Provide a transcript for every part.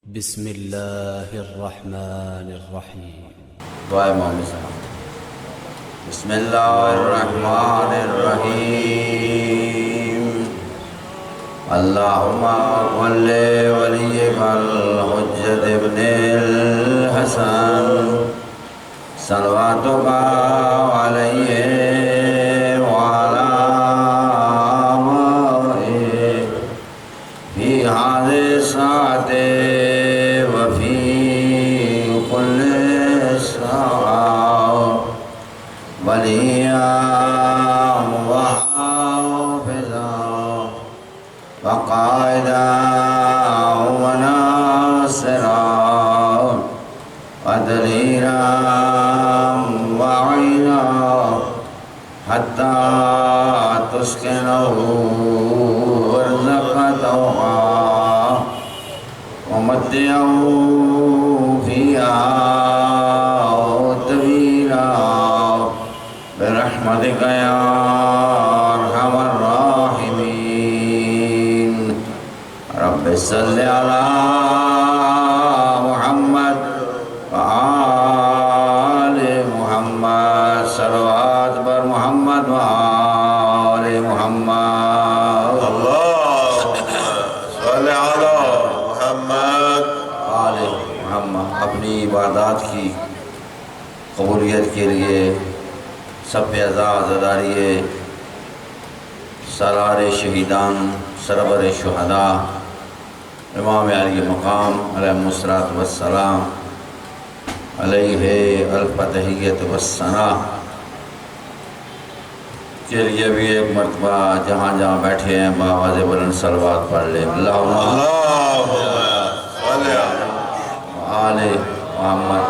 بسم الله الرحمن الرحيم. دعائے محمد صلی اللہ علیہ وسلم. بسم اللہ الرحمن الرحیم. اللہم ولی ولیک الحجت ابن الحسن صلواتک علیہ وعلی آبائہ فی ہذہ الساعۃ وفی کل ساعۃ ولییا وحافظا وقائدا وناصرا ودلیلا وعینا حتی تسکنہ ورزقتہا ومتعہ فیہا طویلا برحمتک یا ارحم الراحمین. رب صل علی محمد وآل محمد صلوات بر محمد وآل محمد. اللهم صل على محمد. آل محمد. اپنی عبادات کی قبولیت کے لیے سب عزاداریے سالار شہیدان سرور شہداء امام علی مقام علیہ الصلوۃ والسلام علیہ الف تحیۃ والثناء کے لیے بھی ایک مرتبہ جہاں جہاں بیٹھے ہیں بآواز بلند صلوات پڑھ لیں. اللہم صل على آل محمد.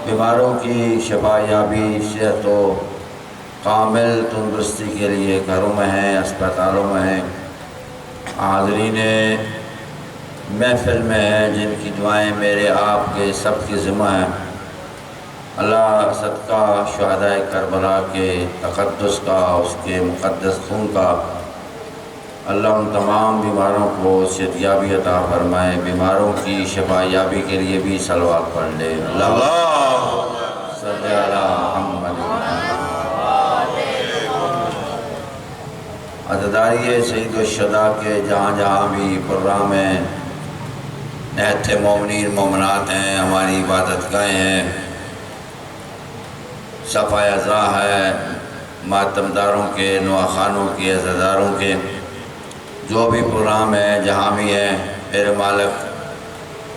بیماروں کی شفا یابی صحت و کامل تندرستی کے لیے گھروں میں ہیں اسپتالوں میں ہیں حاضرین محفل میں ہیں جن کی دعائیں میرے آپ کے سب کی ذمہ ہیں. اللہ صدقہ شہدائے کربلا کے تقدس کا اس کے مقدس خون کا اللہ ان تمام بیماروں کو صحت یابی عطا فرمائے. بیماروں کی شفا یابی کے لیے بھی صلوات پڑھ لے. اللهم صلی علی محمد. عزاداری سید الشہداء کے جہاں جہاں بھی پروگرام ہیں نہت مومنین مومنات ہیں ہماری عبادت گاہیں ہیں صفحہ اعضاء ہے ماتمداروں کے نواخانوں کے عزاداروں کے جو بھی پروگرام ہے جہاں بھی ہیں میرے مالک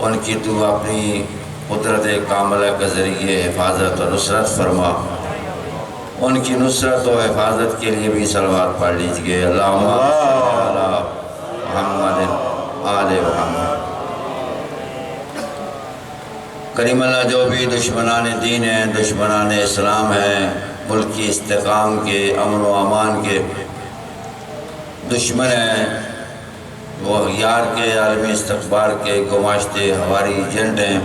ان کی تو اپنی قدرت کاملہ کے ذریعے حفاظت و نصرت فرما. ان کی نصرت و حفاظت کے لیے بھی صلوات پڑھ لیجئے. اللہم صل علی محمد آل محمد. کریم اللہ جو بھی دشمنان دین ہیں دشمنان اسلام ہیں ملک کی استحکام کے امن و امان کے دشمن ہیں وہ اغیار کے عالمی استقبال کے گماشتے ہواری ایجنٹ ہیں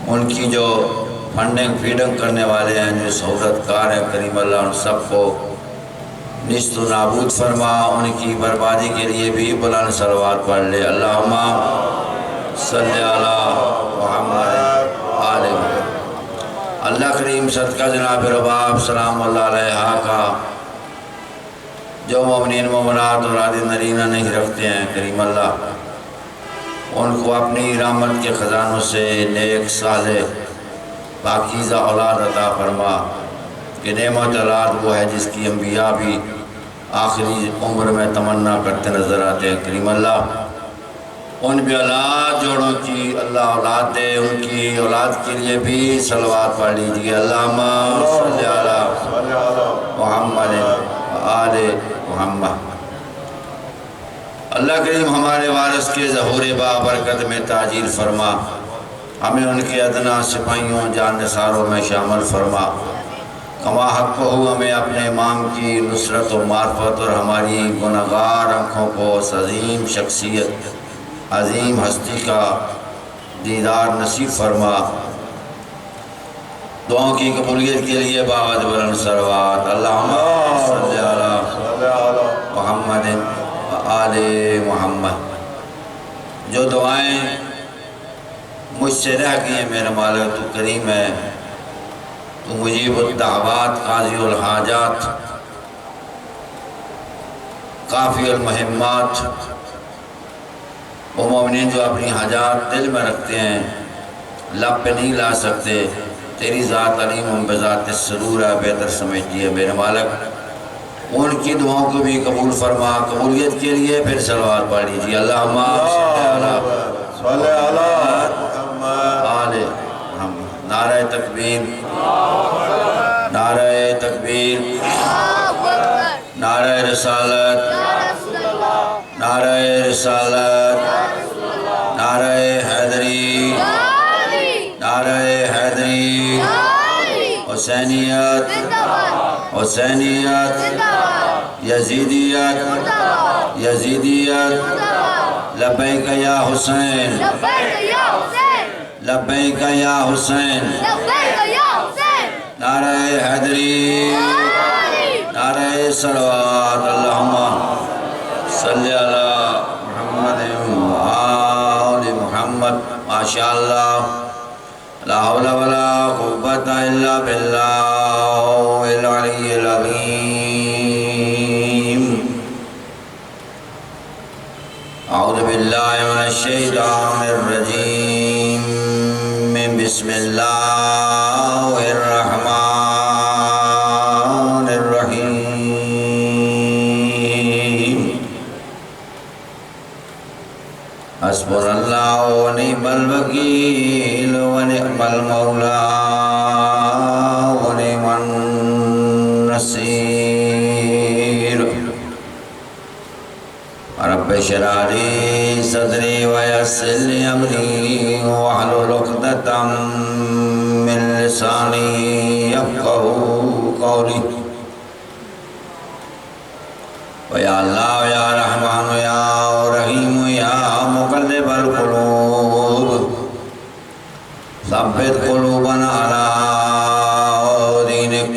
ان کی جو فنڈنگ فیڈنگ کرنے والے ہیں جو سہولت کار ہیں کریم اللہ ان سب کو نیست و نابود فرما. ان کی بربادی کے لیے بھی بلند صلوات پڑھ لے. اللہم صلی علی محمد آل محمد. اللہ کریم صدقہ جناب رباب سلام اللہ علیہ کا جو مومنین مومنات اور عادی نرینہ نہیں رکھتے ہیں کریم اللہ ان کو اپنی رحمت کے خزانوں سے نیک صالح پاکیزہ اولاد عطا فرما. کہ نعمت اولاد وہ ہے جس کی انبیاء بھی آخری عمر میں تمنا کرتے نظر آتے ہیں کریم اللہ ان بھی اولاد جوڑوں کی اللہ اولاد دے. ان کی اولاد کے لیے بھی صلوات پڑھ لیجیے. اللہم صلی علی محمد آل محمد. اللہ کریم ہمارے وارث کے ظہور بابرکت میں تاجیل فرما. ہمیں ان کے ادنا سپاہیوں جان نثاروں میں شامل فرما. کما حق ہو ہمیں اپنے امام کی نصرت و معرفت اور ہماری گناہگار آنکھوں کو اس عظیم شخصیت عظیم ہستی کا دیدار نصیب فرما. دعاؤں کی قبولیت کے لیے بآواز بلند صلوات. اللہم صلی علی محمد آل محمد. جو دعائیں مجھ سے رہ گئی ہیں میرا مالک تو کریم ہے، تو مجیب الدعوات، قاضی الحاجات، کافی المہمات، وہ مومنین جو اپنی حاجات دل میں رکھتے ہیں، لب پہ نہیں لا سکتے، تیری ذات علیم بذات الصدور ہے، بہتر سمجھتی ہے میرے مالک، ان کی دعاؤں کو بھی قبول فرما۔ قبولیت کے لیے پھر صلوات پڑھ لیجیے، اللہم صلی علی محمد۔ آل محمد۔ نعرہ تکبیر، نعرہ تکبیر، نعرہ رسالت، نعرہ رسالت، نعرہ حیدری، نعرہ حیدری، حسینیت، حسینیت، یزیدیت، یزیدیت، لبیک یا حسین، لبیک یا حسین، نعرہ حیدری، نعرہ صلوات، اللہم صلی علی محمد وآل محمد۔ ماشاءاللہ، لا حول ولا قوة الا باللہ العلی العظیم۔ اعوذ باللہ من الشیطان الرجیم، بسم اللہ الرحمن الرحیم۔ حسبنا اللہ ونعم الوکیل ونعم المولا ونعم النصیر۔ رب اشرح لي صدري ويسر لي امري واحلل عقدة من لساني يفقهوا قولي۔ ويا الله يا رحمن يا رحيم يا مقلب القلوب ثبت قلوبنا على دينك۔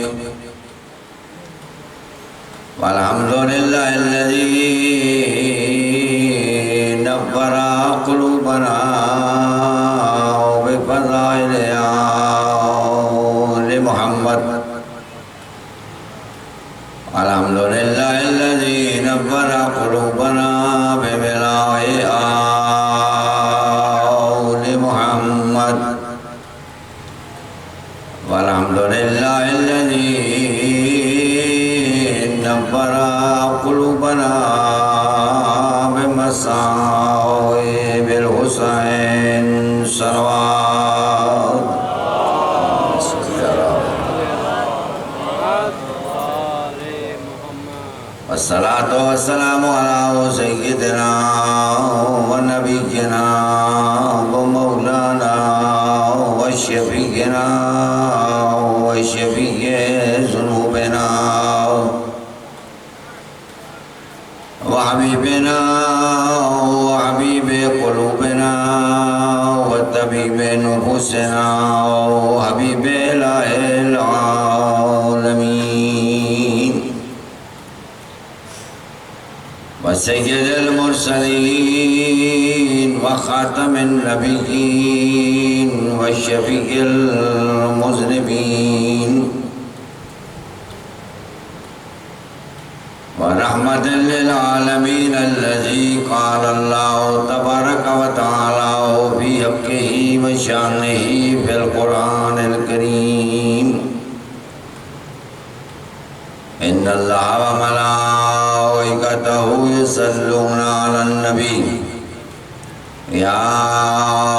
والحمد لله الذي نور قلوبنا بفضائل آل محمد۔ الحمد لله الذي نور قلوبنا ببلاء آل محمد۔ والحمد لله الذي نور قلوبنا بمصائب الحسين صلوات۔ والصلاة والسلام على سيدنا ونبينا ومولانا وشفيعنا وشفيع ذنوبنا وحبيبنا وحبيب قلوبنا وطبيب نفوسنا وحبيب إله العالمين وسيد المرسلين وخاتم النبيين وشفيع المذنبين ورحمة للعالمين الذي قال الله تبارك وتعالى في حقه وشانه في القرآن الكريم: إن الله وملائكته يصلون على النبي يا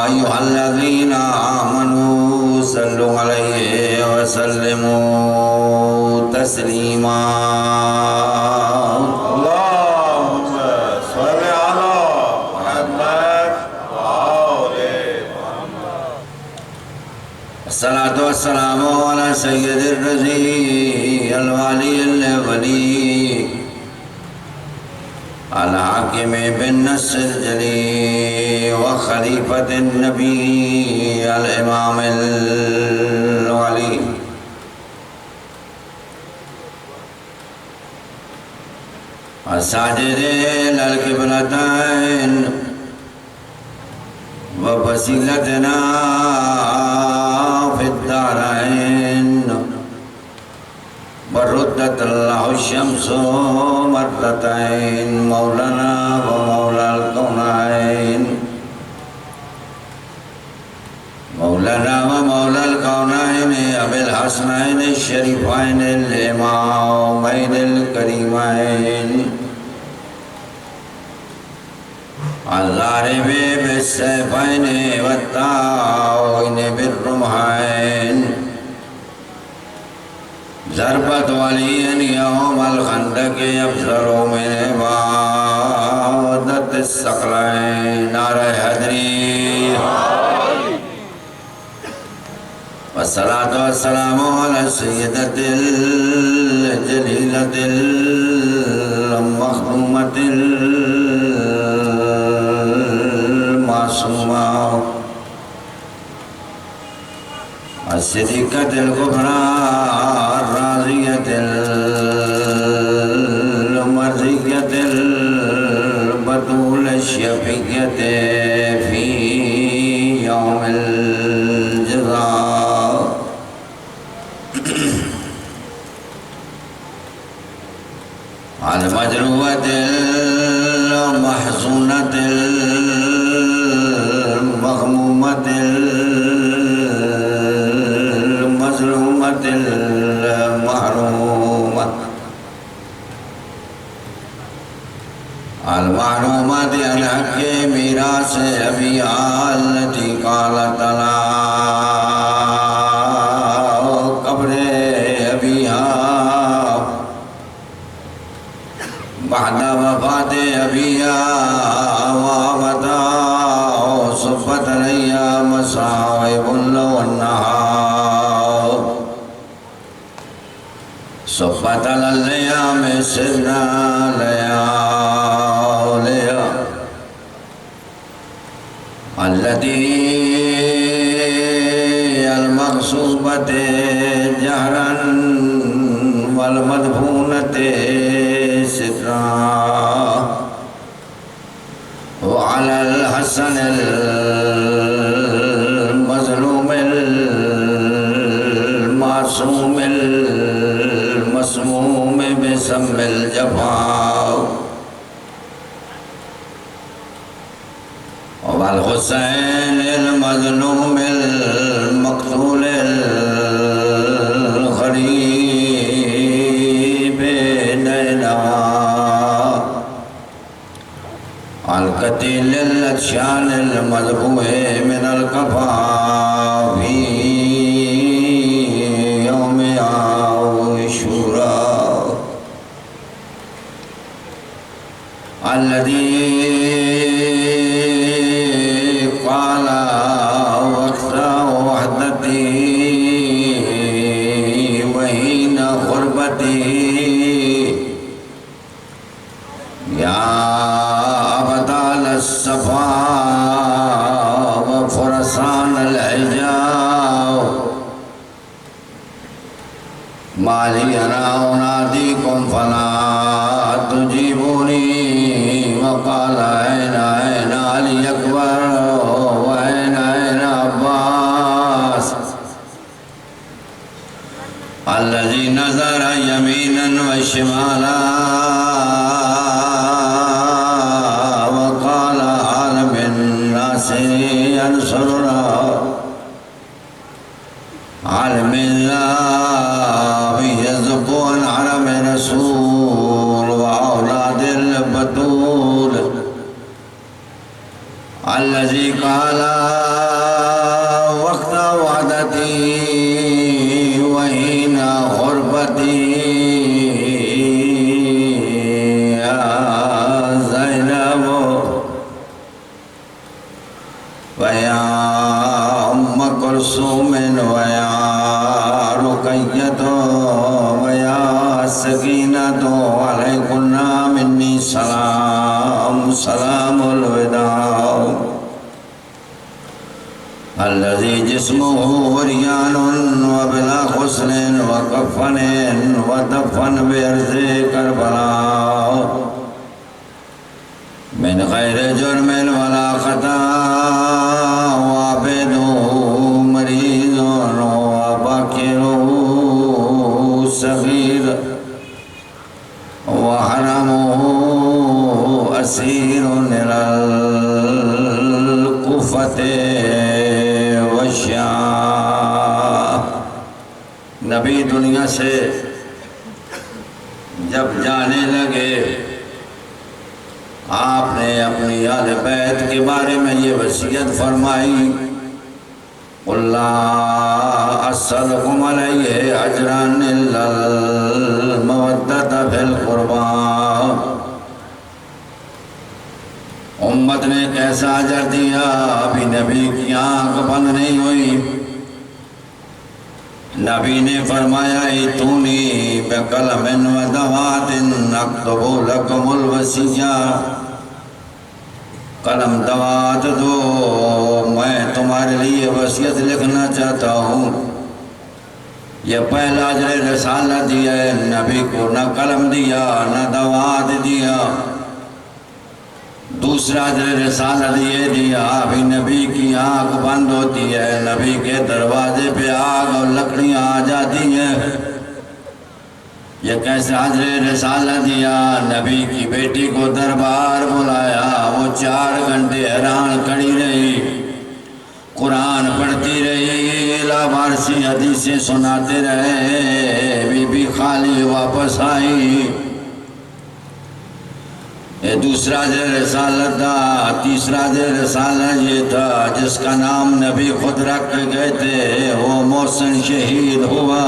أيها الذين آمنوا صلوا عليه وسلموا تسليما۔ اللهم صل على محمد وآل محمد۔ الصلاة والسلام على سيد الرزي الوالي الولي الحاكم بالنص الجلي وخليفة النبي الإمام الولي الساجد للقبلتين ووسيلتنا في الدارين وردت الله الشمس مرتين مولانا ومولى الكونين مولانا ومولى الكونين أبي الحسنين الشريفين الإمامين الكريمين الضارب بالسيفين والطاعون بالرمحين ضربة ولي يوم الخندق يبصر من عبادة الثقلين نار حضري والصلاة والسلام على السيدة الجليلة المخدومة المعصومة الصديقة الكبرى الراضية المرضية البتول الشفية في يوم الجزاء المجروة المحزونة المغمومة المظلومة المحرومة المعلومات عن حق ميراث أبيها التي قالت لها قبر أبيها بعد وفاة أبيها وابتاه صفت لي مصائب والنهار صفت للأيام سرنا لياليها التي المغصوبة جهرا والمدفونة سترا وعلى الحسن المظلوم المعصوم المسموم بسم الجفا والحسين المظلوم المقتول الغريب نينوى القتيل الأدشان المذبوح من القفا في يوم عاشوراء الذي قال وقت وحدتي وحين غربتي يا أبطال الصفا وفرسان الحجاب ما لي أنا أناديكم فلا تجيبوني وقال أين علي أكبر وأين عباس الذي نظر يمينا وشمالا وقال هل من ناصر ينصرنا هل من الله يزق عن حرم رسول وأولاد البتول الذي قال وقت وعدتي وحين غربتي يا زينب ويا أم كلثوم ويا رقية ويا سكينة عليكن مني سلام الوداع الذي جسمه ريان وبلا غسل وكفن ودفن بأرض كربلاء من غير جرم ولا خطأ والشام۔ نبی دنیا سے جب جانے لگے آپ نے اپنی اہل بیت کے بارے میں یہ وصیت فرمائی، قُلْ لَا أَسْأَلُكُمْ عَلَيْهِ أَجْرًا إِلَّا الْمَوَدَّةَ فِي الْقُرْبَى۔ امت نے کیسا اجر دیا، ابھی نبی کی آنکھ بند نہیں ہوئی، نبی نے فرمایا ایتونی بقلم ودوات اکتب لکم الوصیہ، قلم دوات دو، میں تمہارے لیے وصیت لکھنا چاہتا ہوں۔ یہ پہلا اجر رسالت دیا ہے نبی کو، نہ قلم دیا نہ دوات دیا۔ دوسرا اجر رسالت یہ دیا، ابھی نبی کی آنکھ بند ہوتی ہے، نبی کے دروازے پہ آگ اور لکڑیاں آ جاتی ہیں۔ یہ کیسا اجر رسالت دیا، نبی کی بیٹی کو دربار بلایا، وہ 4 گھنٹے حیران کھڑی رہی، قرآن پڑھتی رہی، لاوارسی حدیثیں سناتے رہے، بی بی خالی واپس آئی۔ یہ دوسرا اجر رسالت تھا۔ تیسرا اجر رسالت یہ تھا جس کا نام نبی خود رکھ کے گئے تھے، وہ محسن شہید ہوا۔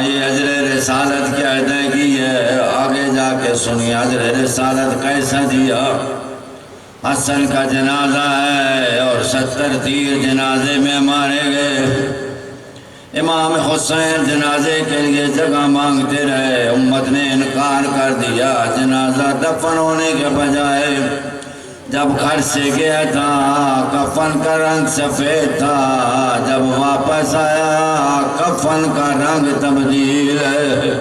یہ اجر رسالت کی ادائیگی ہے، آگے جا کے سنیے اجر رسالت کیسا دیا۔ حسن کا جنازہ ہے اور 70 تیر جنازے میں مارے گئے۔ امام حسین جنازے کے لیے جگہ مانگتے رہے، امت نے انکار کر دیا۔ جنازہ دفن ہونے کے بجائے جب گھر سے گیا تھا کفن کا رنگ سفید تھا، جب واپس آیا کفن کا رنگ تبدیل ہے۔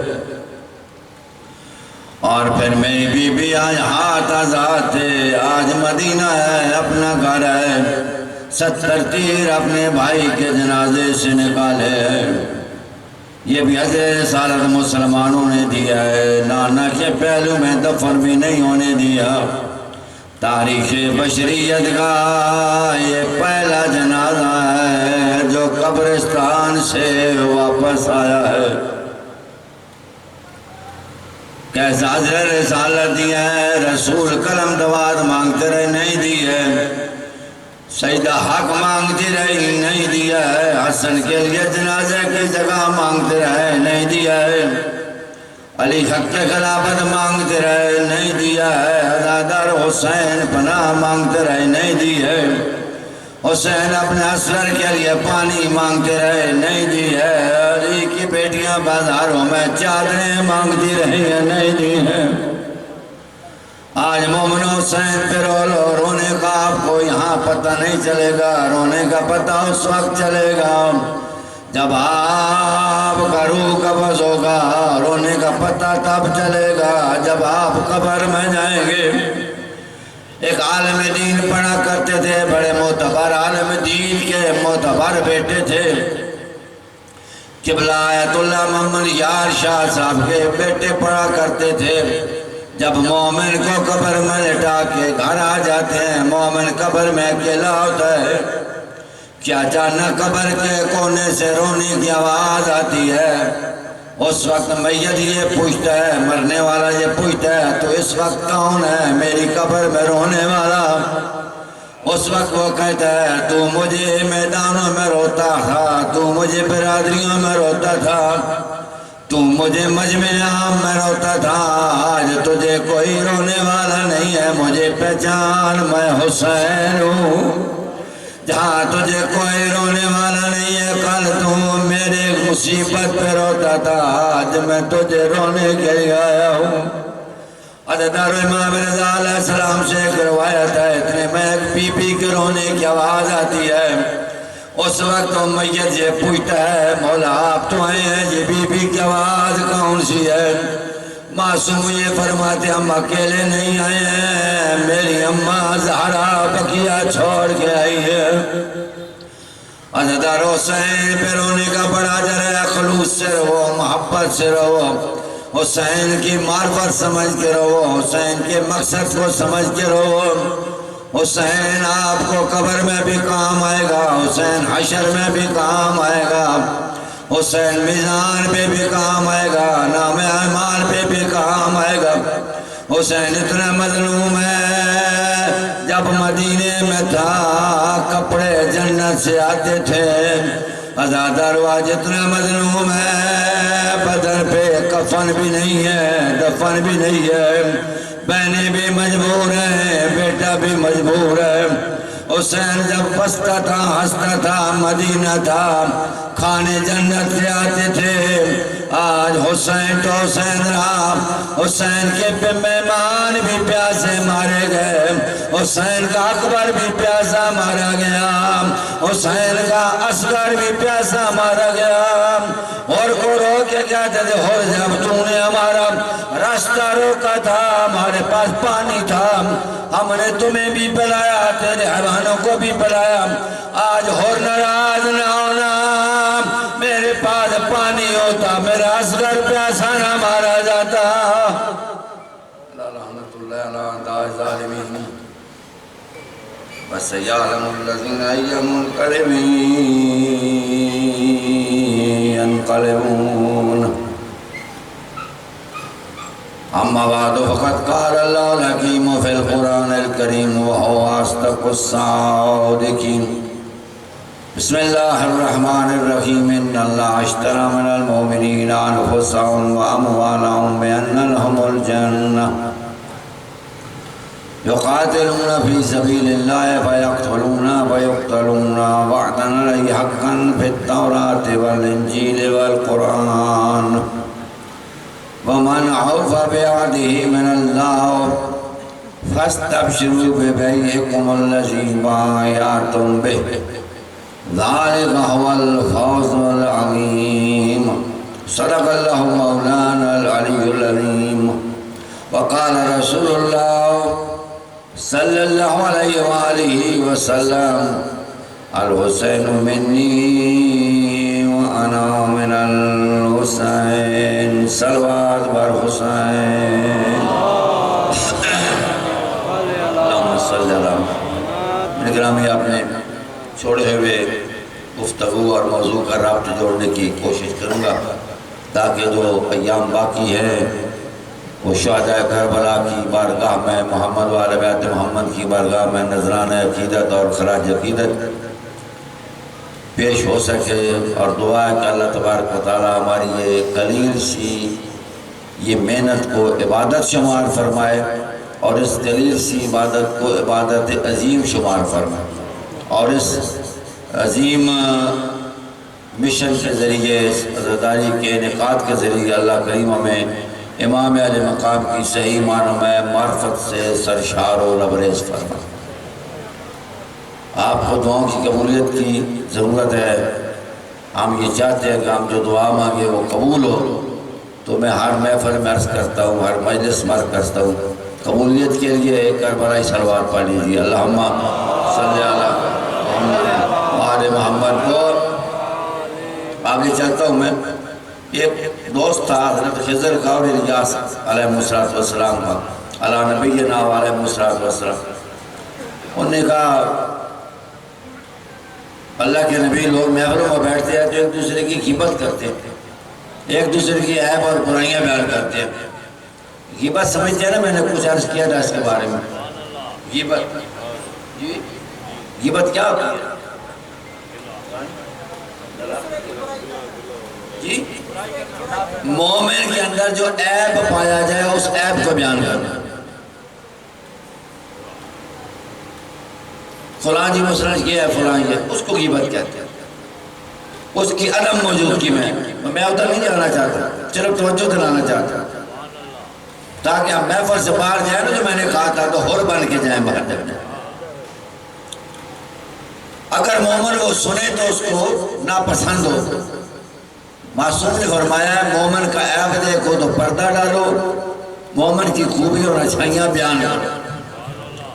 اور پھر میری بی بی آج ہاتھ آزاد تھے، آج مدینہ ہے، اپنا گھر ہے، 70 تیر اپنے بھائی کے جنازے سے نکالے ہیں۔ یہ بھی اجر رسالت مسلمانوں نے دیا ہے، نانا کے پہلو میں دفن بھی نہیں ہونے دیا۔ تاریخ بشریت کا یہ پہلا جنازہ ہے جو قبرستان سے واپس آیا ہے۔ کیسا اجر رسالت دیا ہے، رسول قلم دوات مانگتے رہے نہیں دی ہے، سیدہ حق مانگتی رہی نہیں دیا ہے، حسن کے لیے جنازے کی جگہ مانگتے رہے نہیں دیا ہے، علی حق کے خلافت مانگتے رہے نہیں دیا ہے، عزادار حسین پناہ مانگتے رہے نہیں دی ہے، حسین اپنے اسرار کے لیے پانی مانگتے رہے نہیں دی ہے، علی کی بیٹیاں بازاروں میں چادریں مانگتی رہی ہیں نہیں دی ہیں۔ آج مومن حسین پہ رو لو، رونے کا آپ کو یہاں پتہ نہیں چلے گا، رونے کا پتہ اس وقت چلے گا جب آپ کا روح قبض ہوگا، رونے کا پتہ تب چلے گا جب آپ قبر میں جائیں گے۔ ایک عالم دین پڑھا کرتے تھے، بڑے معتبر عالم دین کے معتبر بیٹے تھے، قبلہ آیت اللہ محمد یار شاہ صاحب کے بیٹے پڑھا کرتے تھے۔ جب مومن کو قبر میں لٹا کے گھر آ جاتے ہیں، مومن قبر میں اکیلا ہوتا ہے، کیا جانا قبر کے کونے سے رونے کی آواز آتی ہے۔ اس وقت میت یہ پوچھتا ہے، مرنے والا یہ پوچھتا ہے تو اس وقت کون ہے میری قبر میں رونے والا؟ اس وقت وہ کہتا ہے تو مجھے میدانوں میں روتا تھا، تو مجھے برادریوں میں روتا تھا، تو مجھے مجمع عام میں روتا تھا، آج تجھے کوئی رونے والا نہیں ہے، مجھے پہچان میں حسین ہوں۔ جہاں تجھے کوئی رونے والا نہیں ہے، کل تو میرے مصیبت پہ روتا تھا، آج میں تجھے رونے کے لیے آیا ہوں۔ عددار امام رضا علیہ السلام سے ایک روایت ہے، اتنے میں ایک بی بی کے رونے کی آواز آتی ہے۔ اس وقت میت یہ پوچھتا ہے مولا آپ تو آئے ہیں، یہ بی بی کی آواز کون سی ہے؟ معصوم یہ فرماتے ہم اکیلے نہیں آئے ہیں، میری اماں زہرا بقیہ چھوڑ کے آئی ہے۔ عزیزدار حسین پہ رونے کا بڑا اجر ہے، خلوص سے رہو، محبت سے رہو۔ حسین کی معرفت سمجھ کے رہو، حسین کے مقصد کو سمجھ کے رہو۔ حسین آپ کو قبر میں بھی کام آئے گا، حسین حشر میں بھی کام آئے گا، حسین میزان پہ بھی کام آئے گا، نام اعمال پہ بھی کام آئے گا۔ حسین اتنا مظلوم ہے، جب مدینے میں تھا کپڑے جنت سے آتے تھے، عزادارواج اتنا مظلوم ہے، بدن پہ کفن بھی نہیں ہے، دفن بھی نہیں ہے، بہنیں بھی مجبور ہیں، بیٹا بھی مجبور ہے۔ حسین جب بستا تھا، ہنستا تھا، مدینہ تھا، کھانے جنت سے آتے تھے۔ آج حسین تو حسین رہا، حسین کے پہ مہمان بھی پیاسے مارے گئے، حسین کا اکبر بھی پیاسا مارا گیا، حسین کا اصغر بھی پیاسا مارا گیا۔ اور کو رو کے کہتے تھے، اور جب تو نے ہمارا راستہ روکا تھا، ہمارے پاس پانی تھا، ہم نے تمہیں بھی پلایا، تیرے حیوانوں کو بھی پلایا، آج اور ناراض نہ ہونا، میرے پاس پانی ہوتا میرا اصغر پیاسا نہ مارا جاتا۔ لعنت اللہ علی الظالمین وسيعلم الذين أي منقلب ينقلبون۔ أما بعد فقد قال الله الحكيم في القرآن الكريم وهو أصدق الصادقين۔ بسم الله الرحمن الرحيم، إن الله اشترى من المؤمنين أنفسهم وأموالهم بأن لهم الجنة يقاتلون في سبيل الله فيقتلون ويقتلون وعدا عليه حقا في التوراة والإنجيل والقرآن، ومن أوفى بعهده من الله فاستبشروا ببيعكم الذي بايعتم به، ذلك هو الفوز العظيم۔ صدق الله مولانا العلي العظيم۔ وقال رسول الله صلی اللہ علیہ وآلہ وسلم، الحسین منی وانا من الحسین، صلوات بر حسین۔ اللہم صلی اللہ علیہ وسلم۔ میرے گرامی، آپ نے چھوڑے ہوئے گفتگو اور موضوع کا رابط جوڑنے کی کوشش کروں گا تاکہ جو ایام باقی ہیں وہ شہدائے کربلا کی بارگاہ میں، محمد و آل بیت محمد کی بارگاہ میں نذرانہ عقیدت اور خراج عقیدت پیش ہو سکے، اور دعا ہے کہ اللہ تبارک و تعالی ہماری یہ قلیل سی یہ محنت کو عبادت شمار فرمائے، اور اس قلیل سی عبادت کو عبادت عظیم شمار فرمائے، اور اس عظیم مشن کے ذریعے، اس عزاداری کے انعقاد کے ذریعے اللہ کریم ہمیں امام علیہ مقام کی صحیح معنوں میں معرفت سے سرشار و لبریز فرما۔ آپ کو دعاؤں کی قبولیت کی ضرورت ہے۔ ہم یہ چاہتے ہیں کہ ہم جو دعا مانگے وہ قبول ہو، تو میں ہر محفل میں عرض کرتا ہوں، ہر مجلس میں عرض کرتا ہوں، قبولیت کے لیے ایک کربلائی صلوات پڑھ لیجیے، اللہم صلی علی محمد وآل محمد۔ کو آگے چلتا ہوں میں۔ ایک دوست تھا حضرت خضر کا اور الیاس علیہ السلام کا، علی نبینا علیہ السلام۔ انہوں نے کہا، اللہ کے نبی، لوگ محفلوں میں بیٹھتے ہیں تو ایک دوسرے کی غیبت کرتے ہیں، ایک دوسرے کی عیب اور برائیاں بیان کرتے ہیں۔ غیبت سمجھتے ہیں نا؟ میں نے کچھ عرض کیا تھا اس کے بارے میں۔ غیبت، جی غیبت کیا ہوتی ہے؟ جی مومن کے اندر جو عیب پایا جائے اس عیب کو بیان کرنا۔ فلاں جی مسئلہ کیا ہے، فلاں یہ، اس کو غیبت کہتے ہیں، اس کی عدم موجودگی میں ادھر نہیں جانا چاہتا، صرف توجہ دلانا چاہتا تاکہ ہم محفل سے باہر جائیں نا، جو میں نے کہا تھا، تو ہور بن کے جائیں باہر جب جائیں۔ اگر مومن وہ سنے تو اس کو ناپسند ہو۔ معصوم نے فرمایا ہے، مومن کا عیب دیکھو تو پردہ ڈالو، مومن کی خوبی اور اچھائیاں بیان کرو۔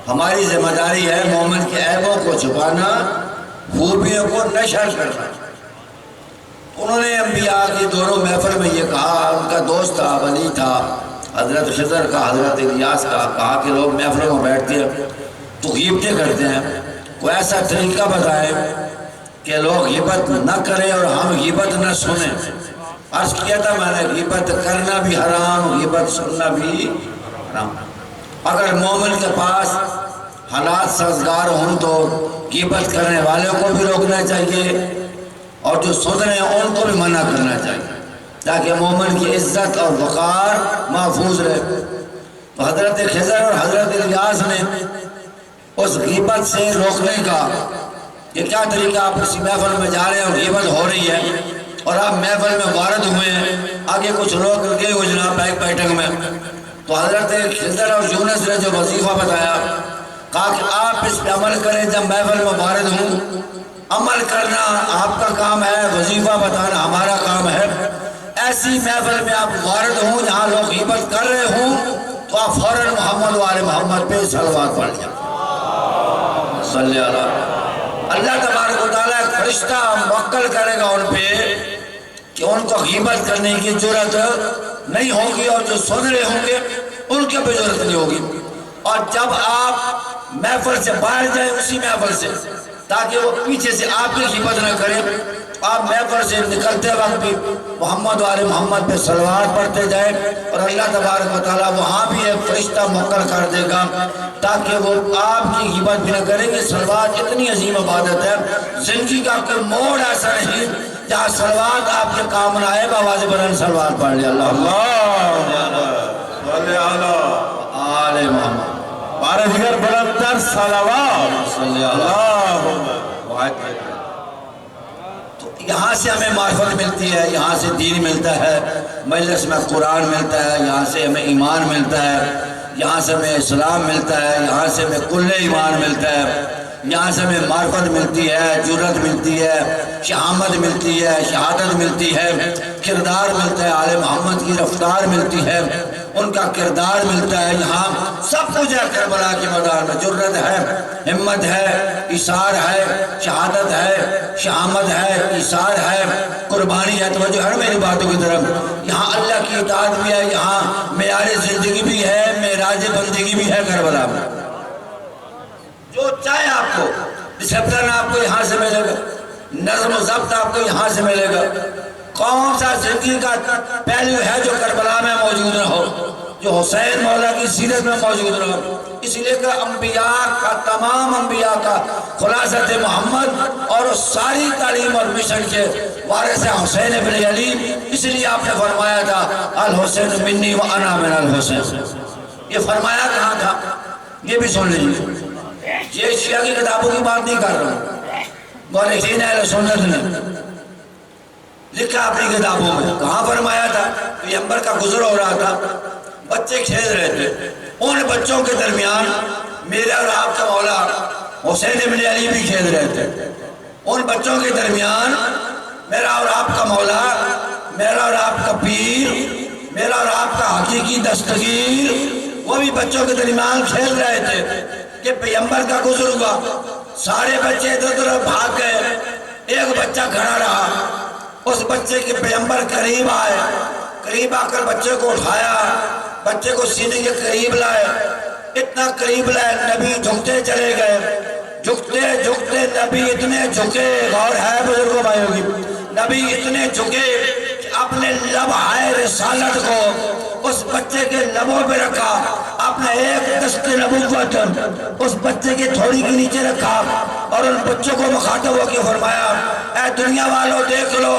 ہماری ذمہ داری ہے مومن کے عیبوں کو چھپانا، خوبیوں کو نشر کرنا۔ انہوں نے انبیاء کی دونوں محفل میں یہ کہا، ان کا دوست تھا ولی تھا حضرت خضر کا، حضرت الیاس کا، کہا کہ لوگ محفلوں میں بیٹھتے ہیں تو غیبتیں کرتے ہیں، کوئی ایسا طریقہ بتائیں کہ لوگ غیبت نہ کریں اور ہم غیبت نہ سنیں۔ عرض کیا تھا میں نے، غیبت کرنا بھی حرام، غیبت سننا بھی حرام۔ اگر مومن کے پاس حالات سازگار ہوں تو غیبت کرنے والوں کو بھی روکنا چاہیے اور جو سن رہے ہیں ان کو بھی منع کرنا چاہیے تاکہ مومن کی عزت اور وقار محفوظ رہے۔ تو حضرت خضر اور حضرت الیاس نے اس غیبت سے روکنے کا یہ کیا طریقہ، آپ اسی محفل میں جا رہے ہیں اور غیبت ہو رہی ہے اور آپ محفل میں وارد ہوئے ہیں، آگے کچھ لوگ گئے ہوئے جناب بیٹھک میں، تو حضرت خضر اور یونس نے جو وظیفہ بتایا، کہا کہ آپ اس پہ عمل کریں جب محفل میں وارد ہوں۔ عمل کرنا آپ کا کام ہے، وظیفہ بتانا ہمارا کام ہے۔ ایسی محفل میں آپ وارد ہوں جہاں لوگ غیبت کر رہے ہوں تو آپ فوراً محمد و آل محمد پہ صلوات پڑھ جائیں، صلی اللہ۔ اللہ تبارک و تعالیٰ ایک فرشتہ موکل کرے گا ان پہ کہ ان کو غیبت کرنے کی جرات نہیں ہوگی اور جو سن رہے ہوں گے ان کے بھی جرات نہیں ہوگی۔ اور جب آپ محفل سے باہر جائیں اسی محفل سے، تاکہ وہ پیچھے سے آپ کی غیبت نہ کرے، آپ محفل سے نکلتے وقت بھی محمد و آل محمد پہ صلوات پڑھتے جائیں، اور اللہ تبارک و تعالیٰ وہاں بھی ایک فرشتہ مقرر کر دے گا تاکہ وہ آپ کی غیبت بھی نہ کرے گی۔ صلوات اتنی عظیم عبادت ہے، زندگی کا کوئی موڑ ایسا نہیں جہاں صلوات آپ کے کام نہ آئے۔ بآواز بلند صلوات پڑھ لیں، اللہ صلی آل محمد، بارہ دیگر بلندر صلوات صلی اللہ۔ تو یہاں سے ہمیں معرفت ملتی ہے، یہاں سے دین ملتا ہے، مجلس میں قرآن ملتا ہے، یہاں سے ہمیں ایمان ملتا ہے، یہاں سے ہمیں اسلام ملتا ہے، یہاں سے ہمیں کل ایمان ملتا ہے، یہاں سے ہمیں معرفت ملتی ہے، جرت ملتی ہے، شہامت ملتی ہے، شہادت ملتی ہے، کردار ملتا ہے، آل محمد کی رفتار ملتی ہے، ان کا کردار ملتا ہے۔ یہاں سب کچھ ہے کربلا کے میدان میں، جرت ہے، ہمت ہے، ایثار ہے، شہادت ہے، شہامت ہے، ایثار ہے، قربانی ہے۔ توجہ ہے میری باتوں کی طرف، یہاں اللہ کی اطاعت بھی ہے، یہاں معیار زندگی بھی ہے، معراج بندگی بھی ہے کربلا میں۔ جو چاہے آپ کو ڈسپلن آپ کو یہاں سے ملے گا، نظم و ضبط آپ کو یہاں سے ملے گا۔ کون سا زندگی کا پہلو ہے جو کربلا میں موجود نہ ہو، جو حسین مولا کی سیرت میں موجود نہ ہو؟ اس لیے کہ انبیاء کا، تمام انبیاء کا خلاصت محمد اور اس ساری تعلیم اور مشن کے وارث حسین ابن علی۔ اس لیے آپ نے فرمایا تھا الحسین منی و انا من الحسین۔ یہ فرمایا کہاں تھا یہ بھی سن لیجیے، یہ شیعہ کی کتابوں کی بات نہیں کر رہا ہوں، مورخین اہل سنت نے لکھا اپنی کتابوں میں۔ کہاں فرمایا تھا؟ پیغمبر کا گزر ہو رہا تھا، بچے کھیل رہے تھے، ان بچوں کے درمیان میرا اور آپ کا مولا حسین ابن علی بھی کھیل رہے تھے۔ ان بچوں کے درمیان میرا اور آپ کا مولا، میرا اور آپ کا پیر، میرا اور آپ کا حقیقی دستگیر، وہ بھی بچوں کے درمیان کھیل رہے تھے کہ پیغمبر کا گزر ہوا۔ سارے بچے ادھر ادھر بھاگ گئے، ایک بچہ کھڑا رہا۔ اس بچے کے پیغمبر قریب آئے، قریب آ کر بچے کو اٹھایا، بچے کو سینے کے قریب لائے، اتنا قریب لائے نبی جھکتے چلے گئے، جھکتے جھکتے نبی اتنے جھکے، غور ہے بزرگوں بھائیوں کی، نبی اتنے جھکے کہ اپنے لبہائے رسالت کو اس بچے کے لبوں پہ رکھا، اپنے ایک دست نبوت اس بچے کے تھوڑی کے نیچے رکھا اور ان بچوں کو مخاطب ہو کے فرمایا اے دنیا والوں دیکھ لو،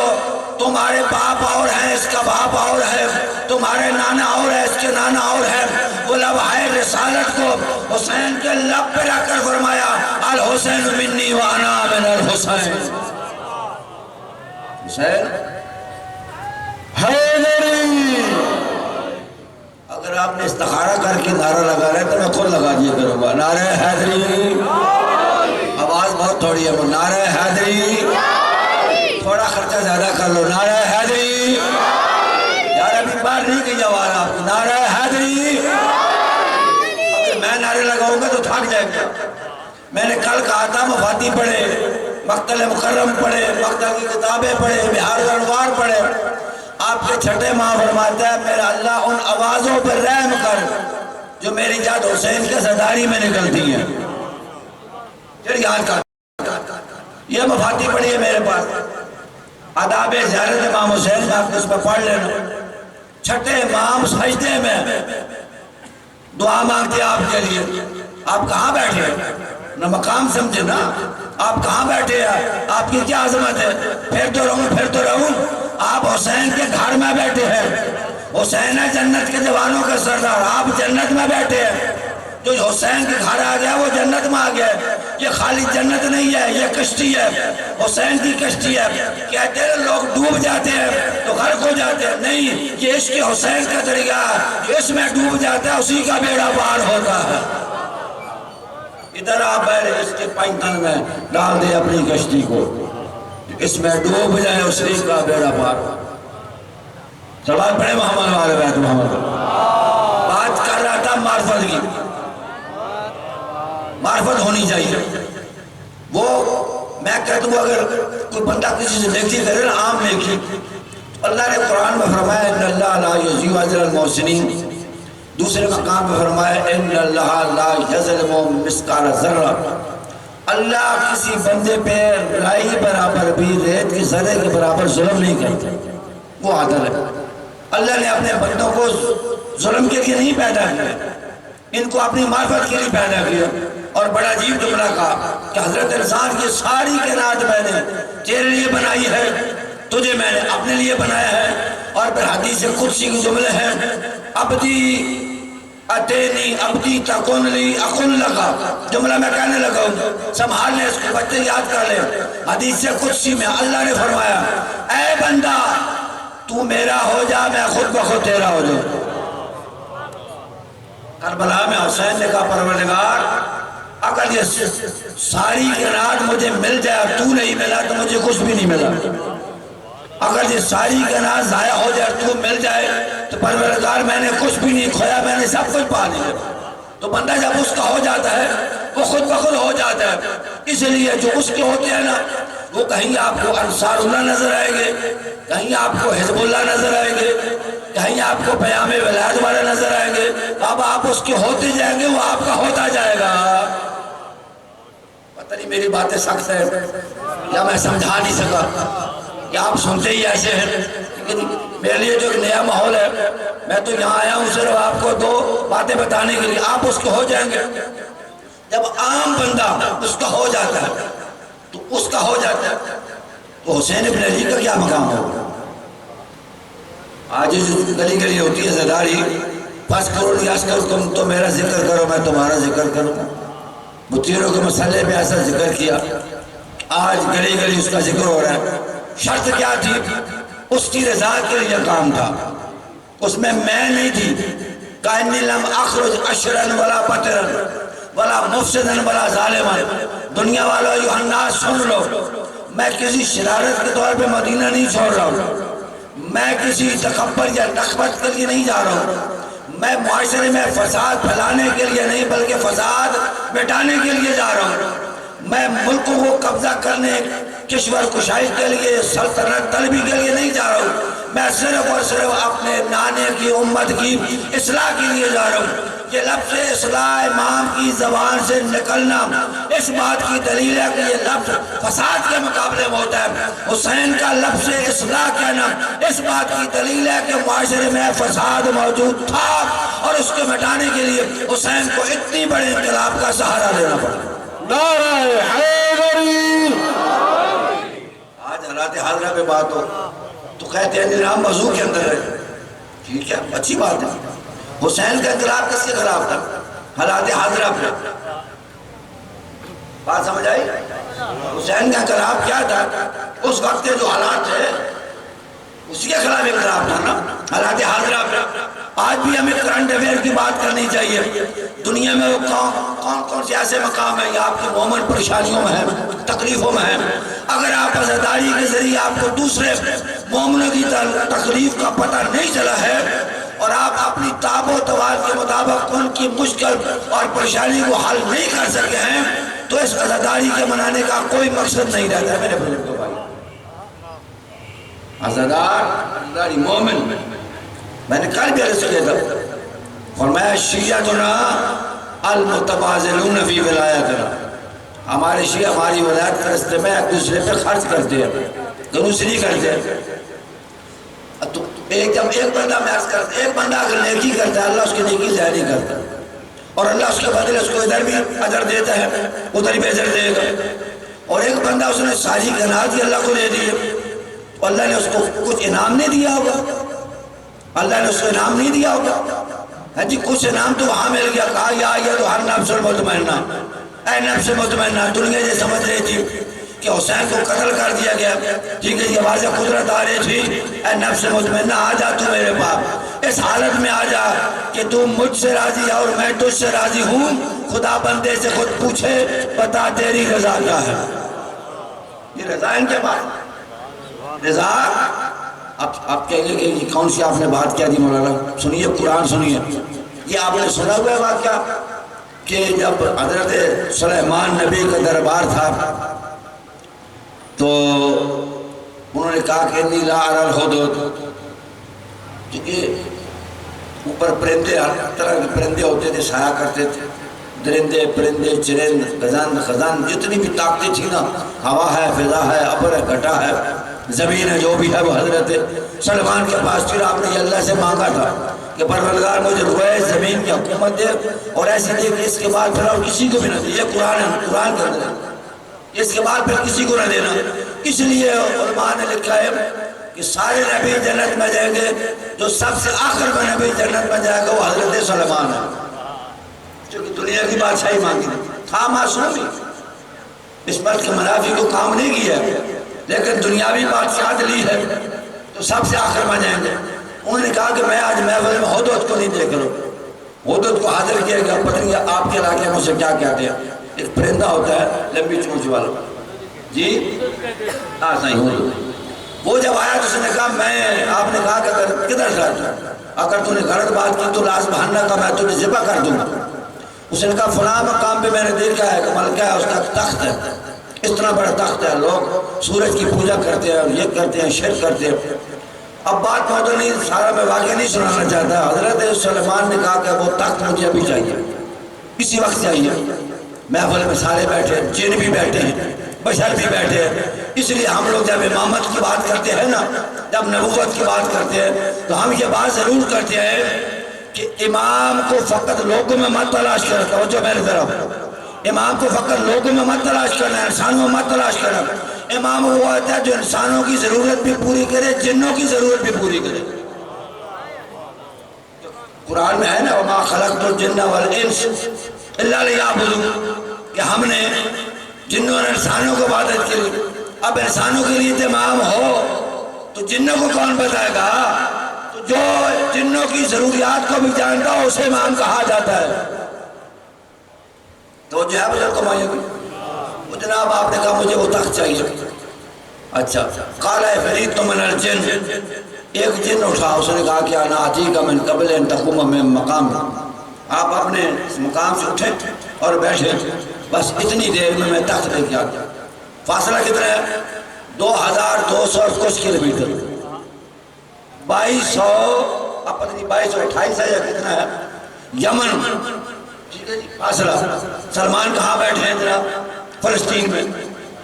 تمہارے باپ اور ہے، اس کا باپ اور ہے، تمہارے نانا اور ہے، اس کے نانا اور ہے۔ وہ لبہائے رسالت کو حسین کے لب پہ رکھ کر فرمایا الحسین منی و انا من الحسین۔ حسین حیدری۔ اگر آپ نے استخارہ کر کے نعرہ لگا رہے تو میں خود لگا دیا کروں گا، نعرہ حیدری۔ آواز بہت تھوڑی ہے، نعرہ حیدری۔ تھوڑا خرچہ زیادہ کر لو، نعرہ حیدری۔ یار ابھی بار نہیں کی جواب آپ کی، نعرہ حیدری۔ اگر میں نعرے لگاؤں گا تو تھک جائے گا۔ میں نے کل کہا تھا مفادی پڑھے، مقتل مکرم پڑھے، مقتل کی کتابیں پڑھے، بہار الانوار پڑھے، آپ کے چھٹے ماہ فرماتا ہے میرا اللہ ان آوازوں پر رحم کر جو میری جد حسین کے زداری میں نکلتی ہیں۔ پھر یاد کر یہ مفاتی پڑھی ہے میرے پاس، آداب زیارت امام حسین میں آپ کو اس پہ پڑھ لینا۔ چھٹے امام سجدے میں دعا مانگتے آپ کے لیے، آپ کہاں بیٹھے ہیں؟ نہ مقام سمجھے نا، آپ کہاں بیٹھے ہیں؟ آپ کی کیا عظمت ہے؟ پھر تو رہوں آپ حسین کے گھر میں بیٹھے ہیں، حسین ہے جنت کے جوانوں کا سردار، آپ جنت میں بیٹھے ہیں۔ جو حسین کے گھر آ گیا وہ جنت میں آ گیا۔ یہ خالی جنت نہیں ہے، یہ کشتی ہے، حسین کی کشتی ہے۔ کہتے ہیں لوگ ڈوب جاتے ہیں تو غرق ہو جاتے ہیں، نہیں، یہ عشق حسین کا طریقہ ہے، جو اس میں ڈوب جاتا ہے اسی کا بیڑا پار ہوتا ہے۔ ادھر آپ بیٹھے اس کے پائنتن میں ڈال دے اپنی کشتی کو، اس میں ڈوب جائے اسی کا بیڑا پار۔ سوال پڑھے محمد والے بیت محمد، بات کر رہا تھا معرفت کی، معرفت ہونی چاہیے۔ وہ میں کہتا ہوں اگر کوئی بندہ کسی سے نیکی کرے نا، عام نیکی، اللہ نے قرآن میں فرمایا ان اللہ لا یضیع اجر المحسنین، دوسرے مقام میں فرمایا ان اللہ لا یظلم مثقال ذرہ، اللہ کسی بندے پہ رائی برابر بھی ریت کی ذرے کے برابر ظلم نہیں کرتا، وہ عادل ہے۔ اللہ نے اپنے بندوں کو ظلم کے لیے نہیں پیدا کیا، ان کو اپنی معرفت کے لیے پیدا کیا۔ اور بڑا عجیب جملہ کہا کہ حضرت انسان کی ساری کائنات میں نے تیرے لیے بنائی ہے، تجھے میں نے اپنے لیے بنایا ہے۔ اور پھر حدیث قدسی کی جملے ہیں عبدی اتینی عبدی تکن لی اکن لگا، جملہ میں کہنے لگا ہوں، سنبھال لیں اس کو، بچے یاد کر لیں۔ حدیث قدسی میں اللہ نے فرمایا اے بندہ تو میرا ہو جا، میں خود بخود تیرا ہو جاؤں۔ کربلا میں حسین نے کہا پروردگار اگر یہ ساری کائنات مجھے مل جائے تو نہیں ملا تو مجھے کچھ بھی نہیں ملا، اگر یہ ساری کائنات ضائع ہو جائے تو مل جائے تو پروردگار میں نے کچھ بھی نہیں کھویا، میں نے سب کچھ پا لیا۔ تو بندہ جب اس کا ہو جاتا ہے وہ خود بخود ہو جاتا ہے۔ اس لیے جو اس کے ہوتے ہیں نا وہ کہیں آپ کو انصار اللہ نظر آئیں گے، کہیں آپ کو حزب اللہ نظر آئیں گے، کہیں آپ کو پیام ولایت والے نظر آئیں گے۔ اب آپ اس کے ہوتے جائیں گے وہ آپ کا ہوتا جائے گا۔ پتہ نہیں میری باتیں سخت ہیں یا میں سمجھا نہیں سکا یا آپ سنتے ہی ایسے ہیں، لیکن میرے لیے جو ایک نیا ماحول ہے، میں تو یہاں آیا ہوں صرف آپ کو دو باتیں بتانے کے لیے، آپ اس کے ہو جائیں گے۔ جب عام بندہ اس کا ہو جاتا ہے تو اس کا ہو جاتا ہے تو حسین ابن علی کا کیا مقام ہوگا؟ آج جو گلی گلی ہوتی ہے زداری، پس کرو نیاز کرو، تم تو میرا ذکر کرو میں تمہارا ذکر کروں، بطیروں کے مسئلے پہ ایسا ذکر کیا، آج گلی گلی اس کا ذکر ہو رہا ہے۔ شرط کیا تھی؟ اس کی رضا کے لیے کام تھا، اس میں نہیں تھی۔ کائنی لم اخرج اشرن ولا پترن ولا مفسدن ولا ظالمن، دنیا والوں یوحنا سن لو، میں کسی شرارت کے طور پہ مدینہ نہیں چھوڑ رہا ہوں، میں کسی تکبر یا نخبت کے لیے نہیں جا رہا ہوں، میں معاشرے میں فساد پھیلانے کے لیے نہیں بلکہ فساد مٹانے کے لیے جا رہا ہوں، میں ملکوں کو قبضہ کرنے کشور کشائی کے لیے سلطنت طلبی کے لیے نہیں جا رہا ہوں، میں صرف اور صرف اپنے نانے کی امت کی اصلاح کے لیے جا رہا ہوں۔ یہ لفظ اصلاح امام کی زبان سے نکلنا اس بات کی دلیل ہے کہ یہ لفظ فساد کے مقابلے میں ہوتا ہے۔ حسین کا لفظ اصلاح کہنا اس بات کی دلیل ہے کہ معاشرے میں فساد موجود تھا اور اس کے مٹانے کے لیے حسین کو اتنی بڑے انقلاب کا سہارا لینا پڑا۔ نعرہ حیدری۔ آج حالات حاضرہ پہ بات ہو تو کہتے ہیں نظام موضوع کے اندر ہے، ٹھیک ہے، اچھی بات ہے۔ حسین کا انقلاب کس کے خلاف تھا؟ حالات حاضرہ پہ بات سمجھ آئی؟ حسین کا انقلاب کیا تھا؟ اس وقت کے جو حالات تھے اسی کے خلاف انقلاب تھا نا، حالات حاضرہ پہ۔ آج بھی ہمیں کرنٹ افیئر کی بات کرنی چاہیے، دنیا میں وہ کون سے ایسے مقام ہیں یا آپ کے مومن پریشانیوں میں ہیں، تکلیفوں میں ہیں، اگر آپ عزاداری کے ذریعے آپ کو دوسرے مومنوں کی تکلیف کا پتہ نہیں چلا ہے اور آپ اپنی تاب و توان کے مطابق ان کی مشکل اور پریشانی کو حل نہیں کر سکے ہیں تو بس عزاداری کے منانے کا کوئی مقصد نہیں رہتا ہے میرے بزرگوں بھائی. عزاداری مومن. میں نے کل بھی عرض کیا تھا، فرمایا شیعتنا المتبازلون فی ولایتنا، ہمارے شیعہ ہماری ولایت کے راستے میں ایک دوسرے پہ خرچ کرتے ہیں، کنوس نہیں کرتے ہیں. تو ایک بندہ میں عرض کرتا، ایک بندہ اگر نیکی کرتا ہے اللہ اس کی نیکی ضائع نہیں کرتا، اور اللہ اس کے بدلے اس کو ادھر بھی اجر دیتا ہے، ادھر بھی اجر دے گا. اور ایک بندہ اس نے ساری کائنات بھی اللہ کو دے دی، تو اللہ نے اس کو کچھ انعام نہیں دیا ہوگا، اللہ نے اس کو انعام نہیں دیا ہوگا. جی کچھ انعام تو وہاں مل گیا، کہا یا یہ تو ہر نفس المطمئنہ، اے نفس مطمئنہ. دنیا یہ سمجھ رہی تھی کہ حسین کو قتل کر دیا گیا، ٹھیک ہے، یہ واضح قدرت آ رہی تھی، اے نفس مطمئنہ آ جا تو میرے پاس، اس حالت میں آ جا کہ تو مجھ سے راضی ہے اور میں تجھ سے راضی ہوں. خدا بندے سے خود پوچھے بتا تیری رضا کیا ہے. یہ رضا ان کے پاس رضا. آپ کہیں گے کہ یہ کون سی آپ نے بات کیا دی مولانا؟ سنیے قرآن سنیے. یہ آپ نے سنا ہوا ہے واقعہ کہ جب حضرت سلیمان نبی کا دربار تھا تو انہوں نے کہا کہ انی لا اری الہدہد، کیونکہ اوپر پرندے ہر طرح کے پرندے ہوتے تھے، سایہ کرتے تھے، درندے پرندے چرند خزان جتنی بھی طاقتیں تھی نا، ہوا ہے، فضا ہے، ابر ہے، گھٹا ہے، زمین ہے، جو بھی ہے وہ حضرت سلیمان کے پاس. پھر آپ نے یہ اللہ سے مانگا تھا کہ پروردگار مجھے روئے زمین کی حکومت دے اور ایسی دے کہ اس کے بعد پھر اور کسی کو بھی نہ دے. یہ قرآن کے اندر ہے، اس کے بعد پھر کسی کو نہ دینا. اس لیے علماء نے لکھا ہے کہ سارے نبی جنت میں جائیں گے، جو سب سے آخر میں نبی جنت میں جائے گا وہ حضرت سلیمان ہے، کیونکہ دنیا کی بادشاہی مانگی تھا. معصوم ہی اس ملک کے منافی کو کام نہیں کیا، لیکن دنیاوی بادشاہت لی ہے تو سب سے آخر میں جائیں گے. انہوں نے کہا کہ میں آج محفل میں ہدہد کو نہیں دیکھ رہا ہوں. ہدہد کو حاضر کیا گیا، پتہ نہیں آپ کے علاقے میں اسے کیا کہتے ہیں، ایک پرندہ ہوتا ہے لمبی چونچ والا. جی ہاں صحیح ہوں. وہ جب آیا تو اس نے کہا آپ نے کہا کہ کدھر جاتا ہے، اگر تو نے غلط بات کی تو لاز بہانہ کا میں تجھے ذبح کر دوں گا. اس نے کہا فلاں مقام پہ میں نے دیکھا ہے کہ ملکہ ہے، اس کا تخت ہے، اس طرح بڑا تخت ہے، لوگ سورج کی پوجا کرتے ہیں اور یہ کرتے ہیں، شرک کرتے ہیں. اب بات موضوع نہیں، سارا میں واقعہ نہیں سنانا چاہتا. حضرت سلیمان نے کہا کہ وہ تخت مجھے ابھی چاہیے، اسی وقت چاہیے. محفل میں سارے بیٹھے، جن بھی بیٹھے ہیں، بشر بھی بیٹھے ہیں. اس لیے ہم لوگ جب امامت کی بات کرتے ہیں نا، جب نبوت کی بات کرتے ہیں تو ہم یہ بات ضرور کرتے ہیں کہ امام کو فقط لوگوں میں مت تلاش کرتا ہو. جو میرے طرف امام کو فقط لوگوں میں مت تلاش کرنا، انسانوں میں مت تلاش کرنا. امام وہ ہوتا ہے جو انسانوں کی ضرورت بھی پوری کرے، جنوں کی ضرورت بھی پوری کرے. قرآن میں ہے نا وَمَا خَلَقْتُ الْجِنَّ وَالْإِنسَ إِلَّا لِيَعْبُدُونِ، کہ ہم نے جنوں اور انسانوں کو عبادت کی. اب انسانوں کے لیے امام ہو تو جنوں کو کون بتائے گا؟ تو جو جنوں کی ضروریات کو بھی جانتا ہو اسے امام کہا جاتا ہے. تو جو ہے بزرگ کمائیے گی وہ جناب آپ نے کہا مجھے وہ تخت چاہیے. اچھا قال عفریت من الجن، ایک جن اٹھا، اس نے کہا کہ انا آتیک من قبل ان تقوم من مقام، آپ اپنے مقام سے اٹھیں اور بیٹھیں، بس اتنی دیر میں تخت لے کے آ گیا. فاصلہ کتنا ہے؟ 2200 کچھ کلومیٹر، 2200 اب پتہ نہیں 2228 ہے یا کتنا ہے، یمن. ٹھیک ہے جی فاصلہ. سلمان کہاں بیٹھے ہیں جناب؟ فلسطین میں.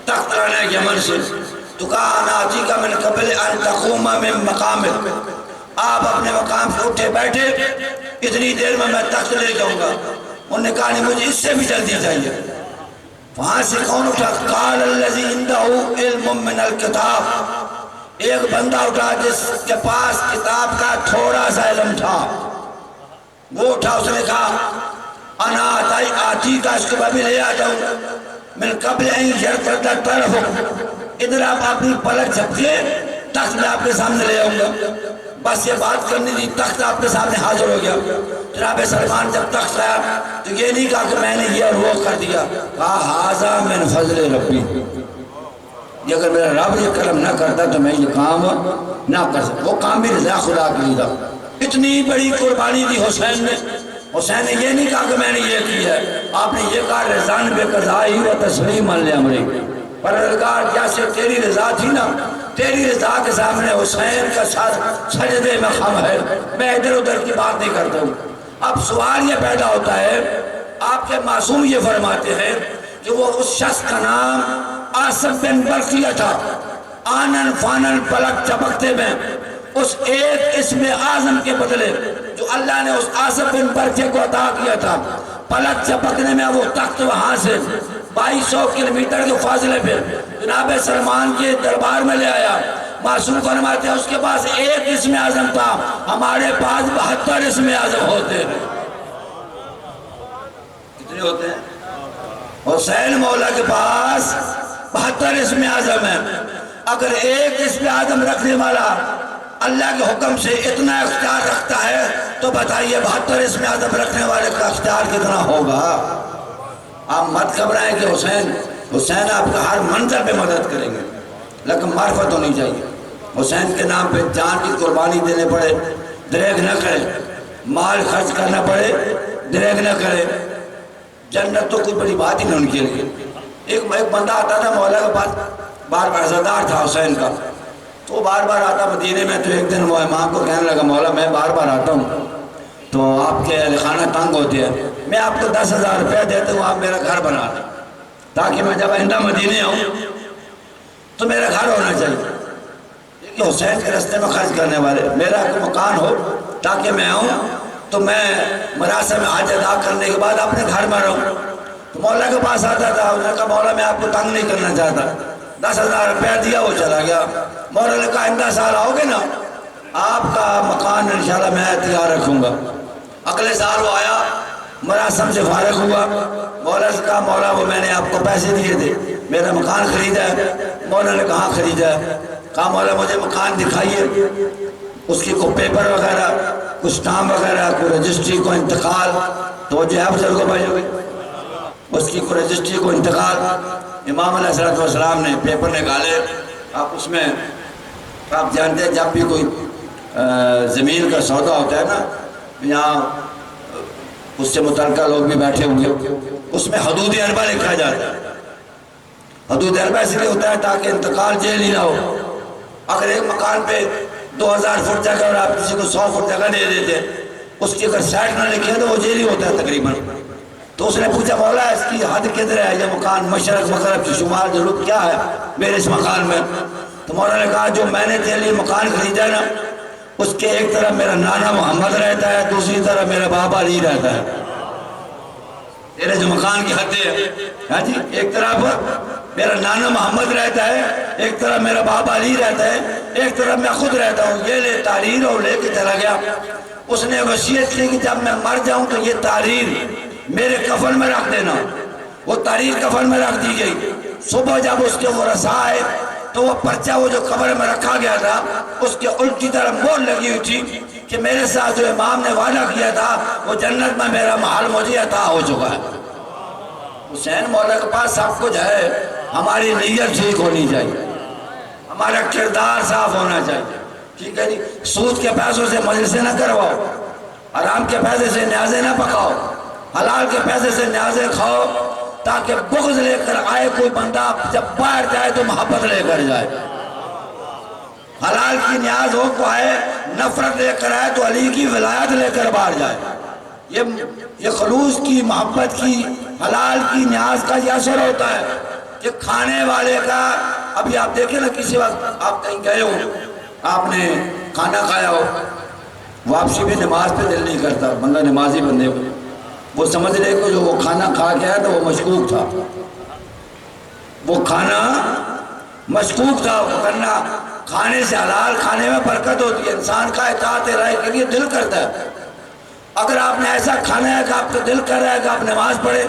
تخت لانا ہے یمن سے. تو کہا انا آتیک من قبل ان تقوم من مقامک، آپ اپنے مقام سے اٹھے بیٹھے، اتنی دیر میں تخت لے جاؤں گا. انہوں نے کہا نہیں مجھے اس سے بھی جلدی چاہیے. وہاں سے کون اٹھا؟ قال الذی عنده علم من الکتاب، ایک بندہ اٹھا جس کے پاس کتاب کا تھوڑا سا علم تھا. وہ اٹھا، اس نے کہا انا آتی کا، اس کو میں بھی لے آتا ہوں. من قبل ان یرتد طرفک، ادھر آپ اپنی پلک جھپکے، تخت میں آپ کے سامنے لے آؤں گا. بس یہ بات کرنی تھی، تخت آپ کے سامنے حاضر ہو گیا. جناب سلمان جب تخت آیا تو یہ نہیں کہا کہ میں نے یہ اور وہ کر دیا، کہا ھذا من فضل ربی، یہ اگر میرا رب یہ کرم نہ کرتا تو میں یہ کام نہ کر سکتا. وہ کام بھی رضا خدا کے لیے تھا. اتنی بڑی قربانی دی حسین نے حسین نے یہ نہیں کہا کہ میں نے یہ کیا ہے، آپ نے یہ کہا رضان بے قضائی و تسلیم الامری، پروردگار جیسے تیری رضا تھی نا، تیری رضا کے سامنے حسین کا سجدے میں خم ہے، میں ادھر ادھر کی بات نہیں کرتا ہوں۔ اب سوال یہ پیدا ہوتا ہے، آپ کے معصوم یہ فرماتے ہیں کہ وہ اس شخص کا نام عاصم بن برقیہ تھا، آنن فانن پلک چپکتے میں اس ایک اسم اعظم کے بدلے جو اللہ نے اس عاصم بن برقیہ کو عطا کیا تھا، پلک چپکنے میں وہ تخت وہاں سے 2200 کلومیٹر کے فاصلے پہ جناب سلمان کے دربار میں لے آیا۔ معصوم فرماتے ہیں اس کے پاس ایک اسم اعظم تھا، ہمارے پاس 72 اسم اعظم ہوتے ہیں۔ کتنے ہوتے ہیں؟ حسین مولا کے پاس 72 اسم اعظم ہیں۔ اگر ایک اسم اعظم رکھنے والا اللہ کے حکم سے اتنا اختیار رکھتا ہے تو بتائیے 72 اسم اعظم رکھنے والے کا اختیار کتنا ہوگا؟ آپ مت گھبرائیں کہ حسین آپ کا ہر منظر پہ مدد کریں گے، لیکن معرفت ہونی چاہیے۔ حسین کے نام پہ جان کی قربانی دینے پڑے، دریغ نہ کرے، مال خرچ کرنا پڑے، دریغ نہ کرے۔ جنت تو کوئی بڑی بات ہی نہیں ان کے لیے۔ ایک بندہ آتا تھا مولا کے پاس، بار بار عزادار تھا حسین کا، تو بار بار آتا مدینے میں، تو ایک دن وہ امام کو کہنے لگا مولا میں بار بار آتا ہوں تو آپ کے اہل خانہ تنگ ہوتے ہیں، میں آپ کو 10,000 روپے دیتا ہوں، آپ میرا گھر بنا دیں تاکہ میں جب آئندہ مدینے آؤں تو میرا گھر ہونا چاہیے۔ کہ حسین کے رستے میں خرچ کرنے والے، میرا کوئی مکان ہو تاکہ میں آؤں تو میں مراسم حج ادا کرنے کے بعد اپنے گھر میں رہوں۔ تو مولا کے پاس آتا تھا، انہوں نے کہا مولا میں آپ کو تنگ نہیں کرنا چاہتا، 10,000 روپیہ دیا، وہ چلا گیا۔ مولا نے کہا آئندہ سال آؤ گے نا آپ کا مکان انشاءاللہ میں تیار رکھوں گا۔ اگلے سال وہ آیا، مراسم سے فارغ ہوا، مولا سے کہا مولا وہ میں نے آپ کو پیسے دیے تھے، میرا مکان خریدا ہے۔ مولا نے کہا خریدا ہے؟ کہا مولا مجھے مکان دکھائیے، اس کی کوئی پیپر وغیرہ، کوئی سٹامپ وغیرہ، کوئی رجسٹری، کوئی انتقال، تو جو ہے بزرگوں بھائی ہوگی اس کی کوئی رجسٹری، کوئی انتقال۔ امام علیہ السلام نے پیپر نکالے، آپ اس میں آپ جانتے ہیں جب بھی کوئی زمین کا سودا ہوتا ہے نا، یہاں اس سے متعلقہ لوگ بھی بیٹھے ہوں گے، اس میں حدود اربع لکھا جاتا ہے۔ حدود اربع اس لیے ہوتا ہے تاکہ انتقال جیل ہی نہ ہو۔ اگر ایک مکان پہ 2000 فٹ جگہ اور آپ کسی کو 100 فٹ جگہ دے دیتے، اس کی اگر سائٹ نہ لکھے تو وہ جیل ہی ہوتا ہے تقریباً۔ تو اس نے پوچھا مولا اس کی حد کدھر ہے، یہ مکان مشرق مغرب کی شمال جنوب کیا ہے میرے اس مکان میں؟ تو مولا نے کہا جو میں نے تیرے لیے مکان خریدا ہے نا، اس کے ایک طرف میرا نانا محمد رہتا ہے، دوسری طرف میرا بابا علی رہتا ہے۔ تیرے جو مکان کی حد ہے ہاں جی، ایک طرف میرا نانا محمد رہتا ہے، ایک طرف میرا بابا علی رہتا ہے، ایک طرف میں خود رہتا ہوں۔ یہ لے تحریر، اور لے کے چلا گیا۔ اس نے وصیت کی کہ جب میں مر جاؤں تو یہ تحریر میرے کفن میں رکھ دینا۔ وہ تحریر کفن میں رکھ دی گئی۔ صبح جب اس کے ورثاء آئے تو وہ پرچہ وہ جو قبر میں رکھا گیا تھا اس کے الٹی طرف مہر لگی ہوئی تھی کہ میرے ساتھ جو امام نے وعدہ کیا تھا وہ جنت میں میرا محل مجھے عطا ہو چکا ہے۔ حسین مولا کے پاس سب کچھ ہے، ہماری نیت ٹھیک ہونی چاہیے، ہمارا کردار صاف ہونا چاہیے، ٹھیک ہے جی۔ سود کے پیسوں سے مجلسیں نہ کرواؤ، حرام کے پیسے سے نیازیں نہ پکاؤ، حلال کے پیسے سے نیازیں کھاؤ تاکہ بغض لے کر آئے کوئی بندہ، جب باہر جائے تو محبت لے کر جائے۔ حلال کی نیاز ہو کو آئے، نفرت لے کر آئے تو علی کی ولایت لے کر باہر جائے۔ یہ خلوص کی محبت کی حلال کی نیاز کا یہ اثر ہوتا ہے کہ کھانے والے کا، ابھی آپ دیکھیں نا کسی وقت آپ کہیں گئے ہو، آپ نے کھانا کھایا ہو، واپسی بھی نماز پہ دل نہیں کرتا، بندہ نمازی بندے ہو، وہ سمجھ لے کہ جو وہ کھانا کھا کے آیا تو وہ مشکوک تھا، وہ کھانا مشکوک تھا، وہ کرنا کھانے سے حلال کھانے میں برکت ہوتی ہے، انسان کا اطاعت رائے کے لیے دل کرتا ہے۔ اگر آپ نے ایسا کھانا ہے کہ آپ کا دل کر رہا ہے کہ آپ نماز پڑھے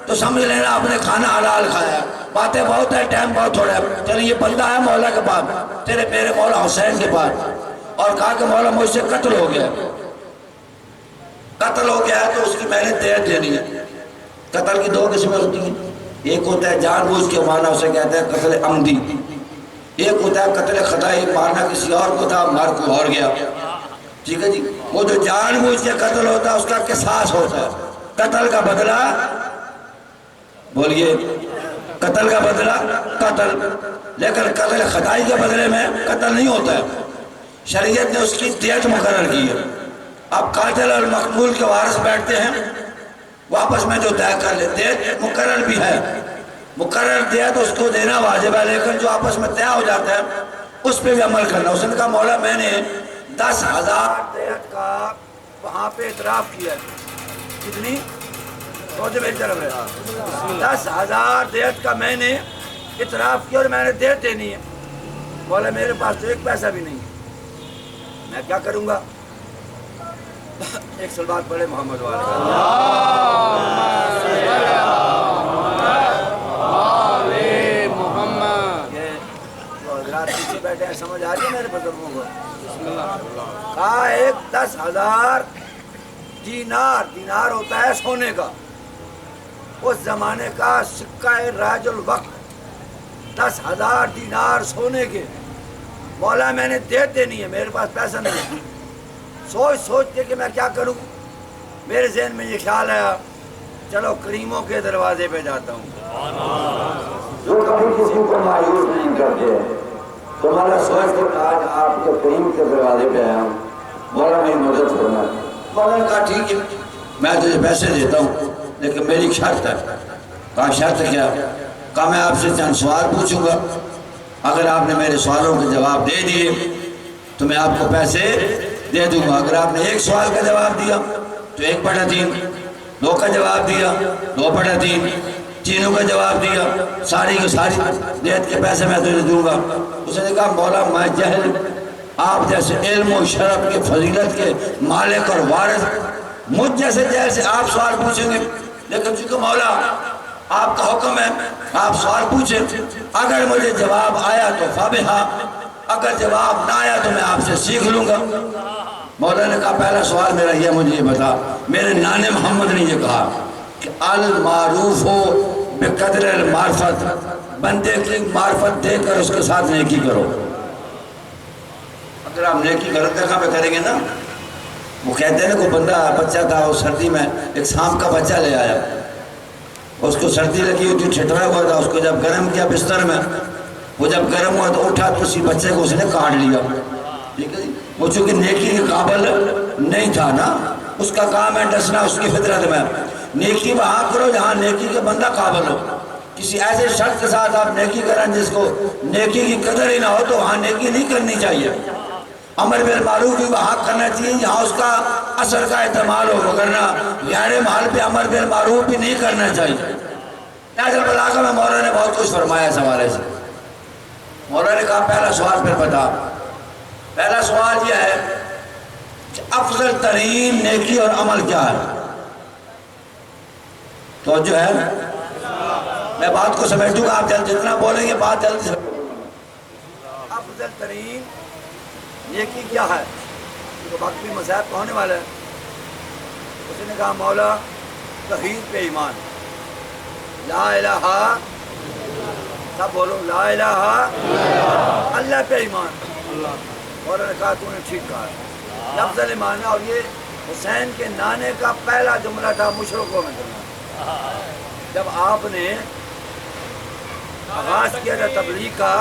تو سمجھ لینا آپ نے کھانا حلال کھایا ہے۔ باتیں بہت ہے، ٹائم بہت تھوڑا ہے، چلے یہ بندہ ہے مولا کے پاس، تیرے میرے مولا حسین کے پاس، اور کہا کہ مولا مجھ سے قتل ہو گیا، قتل ہو گیا ہے تو اس کی میں نے دیت دینی ہے۔ قتل کی 2 قسمیں ہوتی ہیں، ایک ہوتا ہے جان بوجھ کے مارنا، اسے کہتے ہیں قتل عمدی، ایک ہوتا ہے قتل خطائی، مارنا کسی اور کو تھا، مار کوئی اور گیا، ٹھیک ہے جی۔ وہ جو جان بوجھ کے قتل ہوتا ہے اس کا قصاص ہوتا ہے، قتل کا بدلہ، بولیے، قتل کا بدلہ قتل، لیکن قتل خطائی کے بدلے میں قتل نہیں ہوتا ہے۔ شریعت نے اس کی دیت مقرر کی ہے۔ اب قاتل اور مقتول کے وارث بیٹھتے ہیں، واپس میں جو طے کر لے، دیت مقرر بھی ہے، مقرر دیت اس کو دینا واجب ہے، لیکن جو آپس میں طے ہو جاتا ہے اس پہ بھی عمل کرنا۔ اس نے کہا مولا میں نے 10,000 دیت کا وہاں پہ اعتراف کیا ہے۔ کتنی؟ سوچے میری طرف ہے، 10,000 دیت کا میں نے اعتراف کیا اور میں نے دیت دینی ہے۔ مولا میرے پاس تو ایک پیسہ بھی نہیں ہے، میں کیا کروں گا؟ ایک صلوات پڑھے محمد والے۔ پیچھے بیٹھے ہیں، سمجھ آ رہی ہے میرے بزرگوں کو؟ کہا ایک 10,000 دینار، دینار ہوتا ہے سونے کا، اس زمانے کا سکہ راج الوقت، 10,000 دینار سونے کے۔ مولا میں نے دیت دینی ہے، میرے پاس پیسہ نہیں۔ سوچ کے کہ میں کیا کروں، میرے ذہن میں یہ خیال آیا چلو کریموں کے دروازے پہ جاتا ہوں، جو کبھی کسی کو مایوس نہیں کرتے۔ تو مولا سوچ کے آج آپ کے کریم کے دروازے پہ آیا ہوں، مولا میری مدد کرنا۔ مولا نے کہا ٹھیک ہے میں تجھے پیسے دیتا ہوں، لیکن میری شرط ہے۔ کہا شرط کیا؟ کہا میں آپ سے چند سوال پوچھوں گا، اگر آپ نے میرے سوالوں کے جواب دے دیے تو میں آپ کو پیسے دے دوں گا۔ اگر آپ نے ایک سوال کا جواب دیا تو 1/3، 2 کا جواب دیا 2/3، تینوں کا جواب دیا ساری کی ساری دیت کے پیسے میں تجھے دوں گا۔ اس نے کہا مولا میں جہل، آپ جیسے علم و شرف کے فضیلت کے مالک اور وارث، مجھ جیسے جہل سے آپ سوال پوچھیں گے، لیکن چونکہ مولا آپ کا حکم ہے آپ سوال پوچھیں، اگر مجھے جواب آیا تو فابہا، اگر جواب نہ آیا تو میں آپ سے سیکھ لوں گا۔ مولا نے کہا پہلا سوال میرا یہ، مجھے یہ بتا، میرے نانے محمد نے یہ کہا کہ المعروف ہو بقدر المعرفت، بندے کی معرفت دے کر اس کے ساتھ نیکی کرو۔ اگر آپ نیکی کہاں پہ کریں گے نا، وہ کہتے ہیں نا کوئی بندہ بچہ تھا، وہ سردی میں ایک سانپ کا بچہ لے آیا، اس کو سردی لگی ہوئی تھی، ٹھٹرا ہوا تھا، اس کو جب گرم کیا بستر میں، وہ جب گرم ہوا تو اٹھا تو اسی بچے کو اس نے کاٹ لیا۔ ٹھیک ہے جی، وہ چونکہ نیکی کے قابل نہیں تھا نا، اس کا کام ہے ڈسنا اس کی فطرت میں۔ نیکی وہاں کرو جہاں نیکی کے بندہ قابل ہو، کسی ایسے شخص کے ساتھ آپ نیکی کریں جس کو نیکی کی قدر ہی نہ ہو تو وہاں نیکی نہیں کرنی چاہیے۔ امر بالمعروف بھی وہاں کرنا چاہیے جہاں اس کا اثر کا احتمال ہو، وگرنہ غیر محل پہ امر بالمعروف بھی نہیں کرنا چاہیے۔ نازل بلاغہ میں مولا نے بہت کچھ فرمایا اس حوالے سے۔ مولا نے کہا پہلا سوال پھر بتا، پہلا سوال یہ ہے کہ افضل ترین نیکی اور عمل کیا ہے؟ تو جو ہے میں بات کو سمیٹوں گا، آپ جتنا بولیں گے بات جلدی سمیٹوں۔ افضل ترین نیکی کیا ہے؟ تو وقت بھی مذہب کا ہونے والا ہے۔ اس نے کہا مولا توحید پہ ایمان، لا الہ، سب بولو لا الہ، اللہ پہ ایمان۔ مولا نے کہا تو نے ٹھیک کہا، لفظ ایمان ہے، اور یہ حسین کے نانے کا پہلا جملہ تھا مشرکوں میں جملہ۔ جب آپ نے آغاز کیا تھا تبلیغ کا،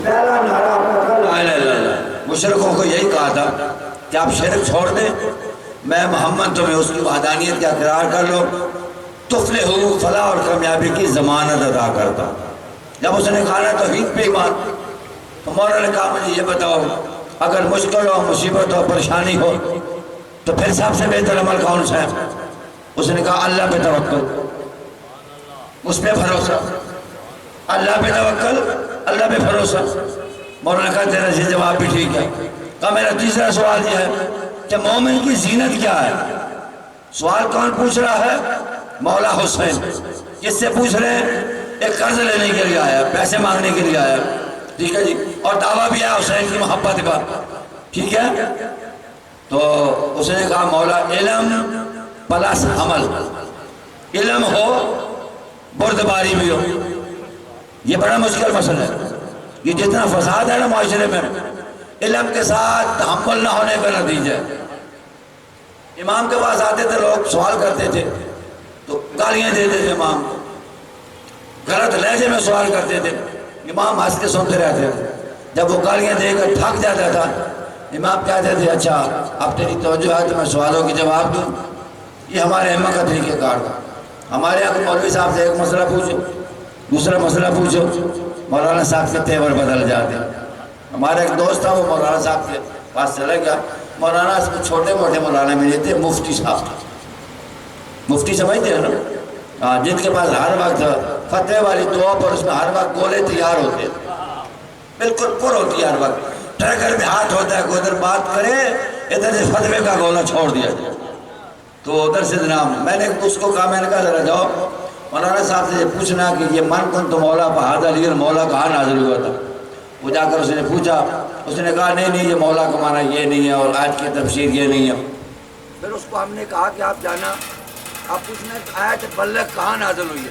پہلا نعرہ اپنا تھا لا الہ الا اللہ۔ مشرکوں کو یہی کہا تھا کہ آپ شرک چھوڑ دیں، میں محمد تمہیں اس کی وحدانیت کا اقرار کر لو، تفلحو، فلاح اور کامیابی کی ضمانت ادا کرتا۔ جب اس نے کہا نا توحید پہ ایمان، تو مولا نے کہا مجھے یہ بتاؤ اگر مشکل ہو، مصیبت ہو، پریشانی ہو تو پھر سب سے بہتر عمل کون سا ہے؟ اس نے کہا اللہ پہ توکل، اس پہ بھروسہ، اللہ پہ توکل، اللہ پہ بھروسہ۔ مولا نے کہا تیرا یہ جواب بھی ٹھیک ہے۔ کہا میرا تیسرا سوال یہ ہے کہ مومن کی زینت کیا ہے؟ سوال کون پوچھ رہا ہے؟ مولا حسین۔ کس سے پوچھ رہے ہیں؟ ایک قرض لینے کے لیے آیا، پیسے مانگنے کے لیے آیا، ٹھیک ہے جی، اور دعویٰ بھی ہے حسین کی محبت کا، ٹھیک ہے۔ تو اس نے کہا مولا علم پلس عمل، علم ہو بردباری بھی ہو، یہ بڑا مشکل مسئلہ ہے۔ یہ جتنا فساد ہے نا معاشرے میں، علم کے ساتھ تحمل نہ ہونے کا نتیجہ ہے۔ امام کے پاس آتے تھے لوگ، سوال کرتے تھے تو گالیاں دیتے تھے امام کو، غلط لہجے میں سوال کرتے تھے، امام ہنس کے سنتے رہتے تھے۔ جب وہ گالیاں دے کر تھک جاتا تھا، امام کہتے تھے اچھا اب تیری توجہ ہے تو میں سوالوں کے جواب دوں۔ یہ ہمارے احمد کا طریقہ کار تھا۔ ہمارے یہاں مولوی صاحب سے ایک مسئلہ پوچھو، دوسرا مسئلہ پوچھو، مولانا صاحب کے تیور بدل جاتے ہیں۔ ہمارا ایک دوست تھا، وہ مولانا صاحب کے پاس چلا گیا، مولانا اس کو چھوٹے موٹے مولانا ملے تھے، مفتی صاحب تھا، مفتی سمجھتے ہیں نا، جن کے پاس ہر وقت فتح والی توپ اور اس میں ہر وقت گولے تیار ہوتے ہیں، بالکل پر ہوتی ہے ہر وقت، ٹریگر میں ہاتھ ہوتا ہے، کوئی ادھر بات کرے ادھر سے فتوے کا گولا چھوڑ دیا جائے۔ تو ادھر سے جناب میں نے اس کو کہا، میں نے کہا ذرا جاؤ مولانا صاحب سے پوچھنا کہ یہ من کن تو مولا بہاد علی مولا کہاں نازل ہوا تھا۔ وہ جا کر اس نے پوچھا، اس نے کہا نہیں یہ مولا کا معنی یہ نہیں ہے اور آج کی تفسیر یہ نہیں ہے۔ پھر اس کو ہم نے کہا کہ آپ جانا، آپ پوچھنا آیت بلغ کہاں نازل ہوئی ہے،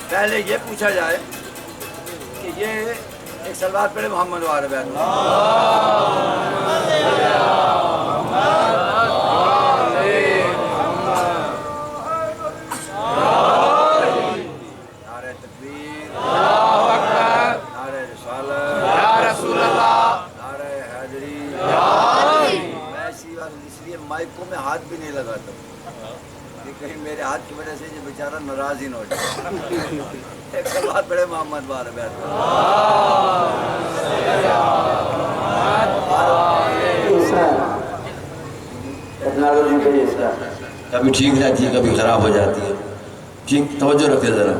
پہلے یہ پوچھا جائے کہ یہ ایک سلوات پڑھے محمد وعلى آلہ نعرہ تکبیر، نعرہ رسالت، یا رسول اللہ، نعرہ حیدری۔ میں ایسی بات اس لیے مائکوں میں ہاتھ بھی نہیں لگاتا کہ کہیں میرے ہاتھ کی وجہ سے یہ بیچارہ ناراض ہی نہ ہو جائے۔ ایک سلوات پڑھے محمد وعلى ٹیکنالوجی کا یہ حصہ کبھی ٹھیک رہتی ہے کبھی خراب ہو جاتی ہے، ٹھیک توجہ رکھے ذرا۔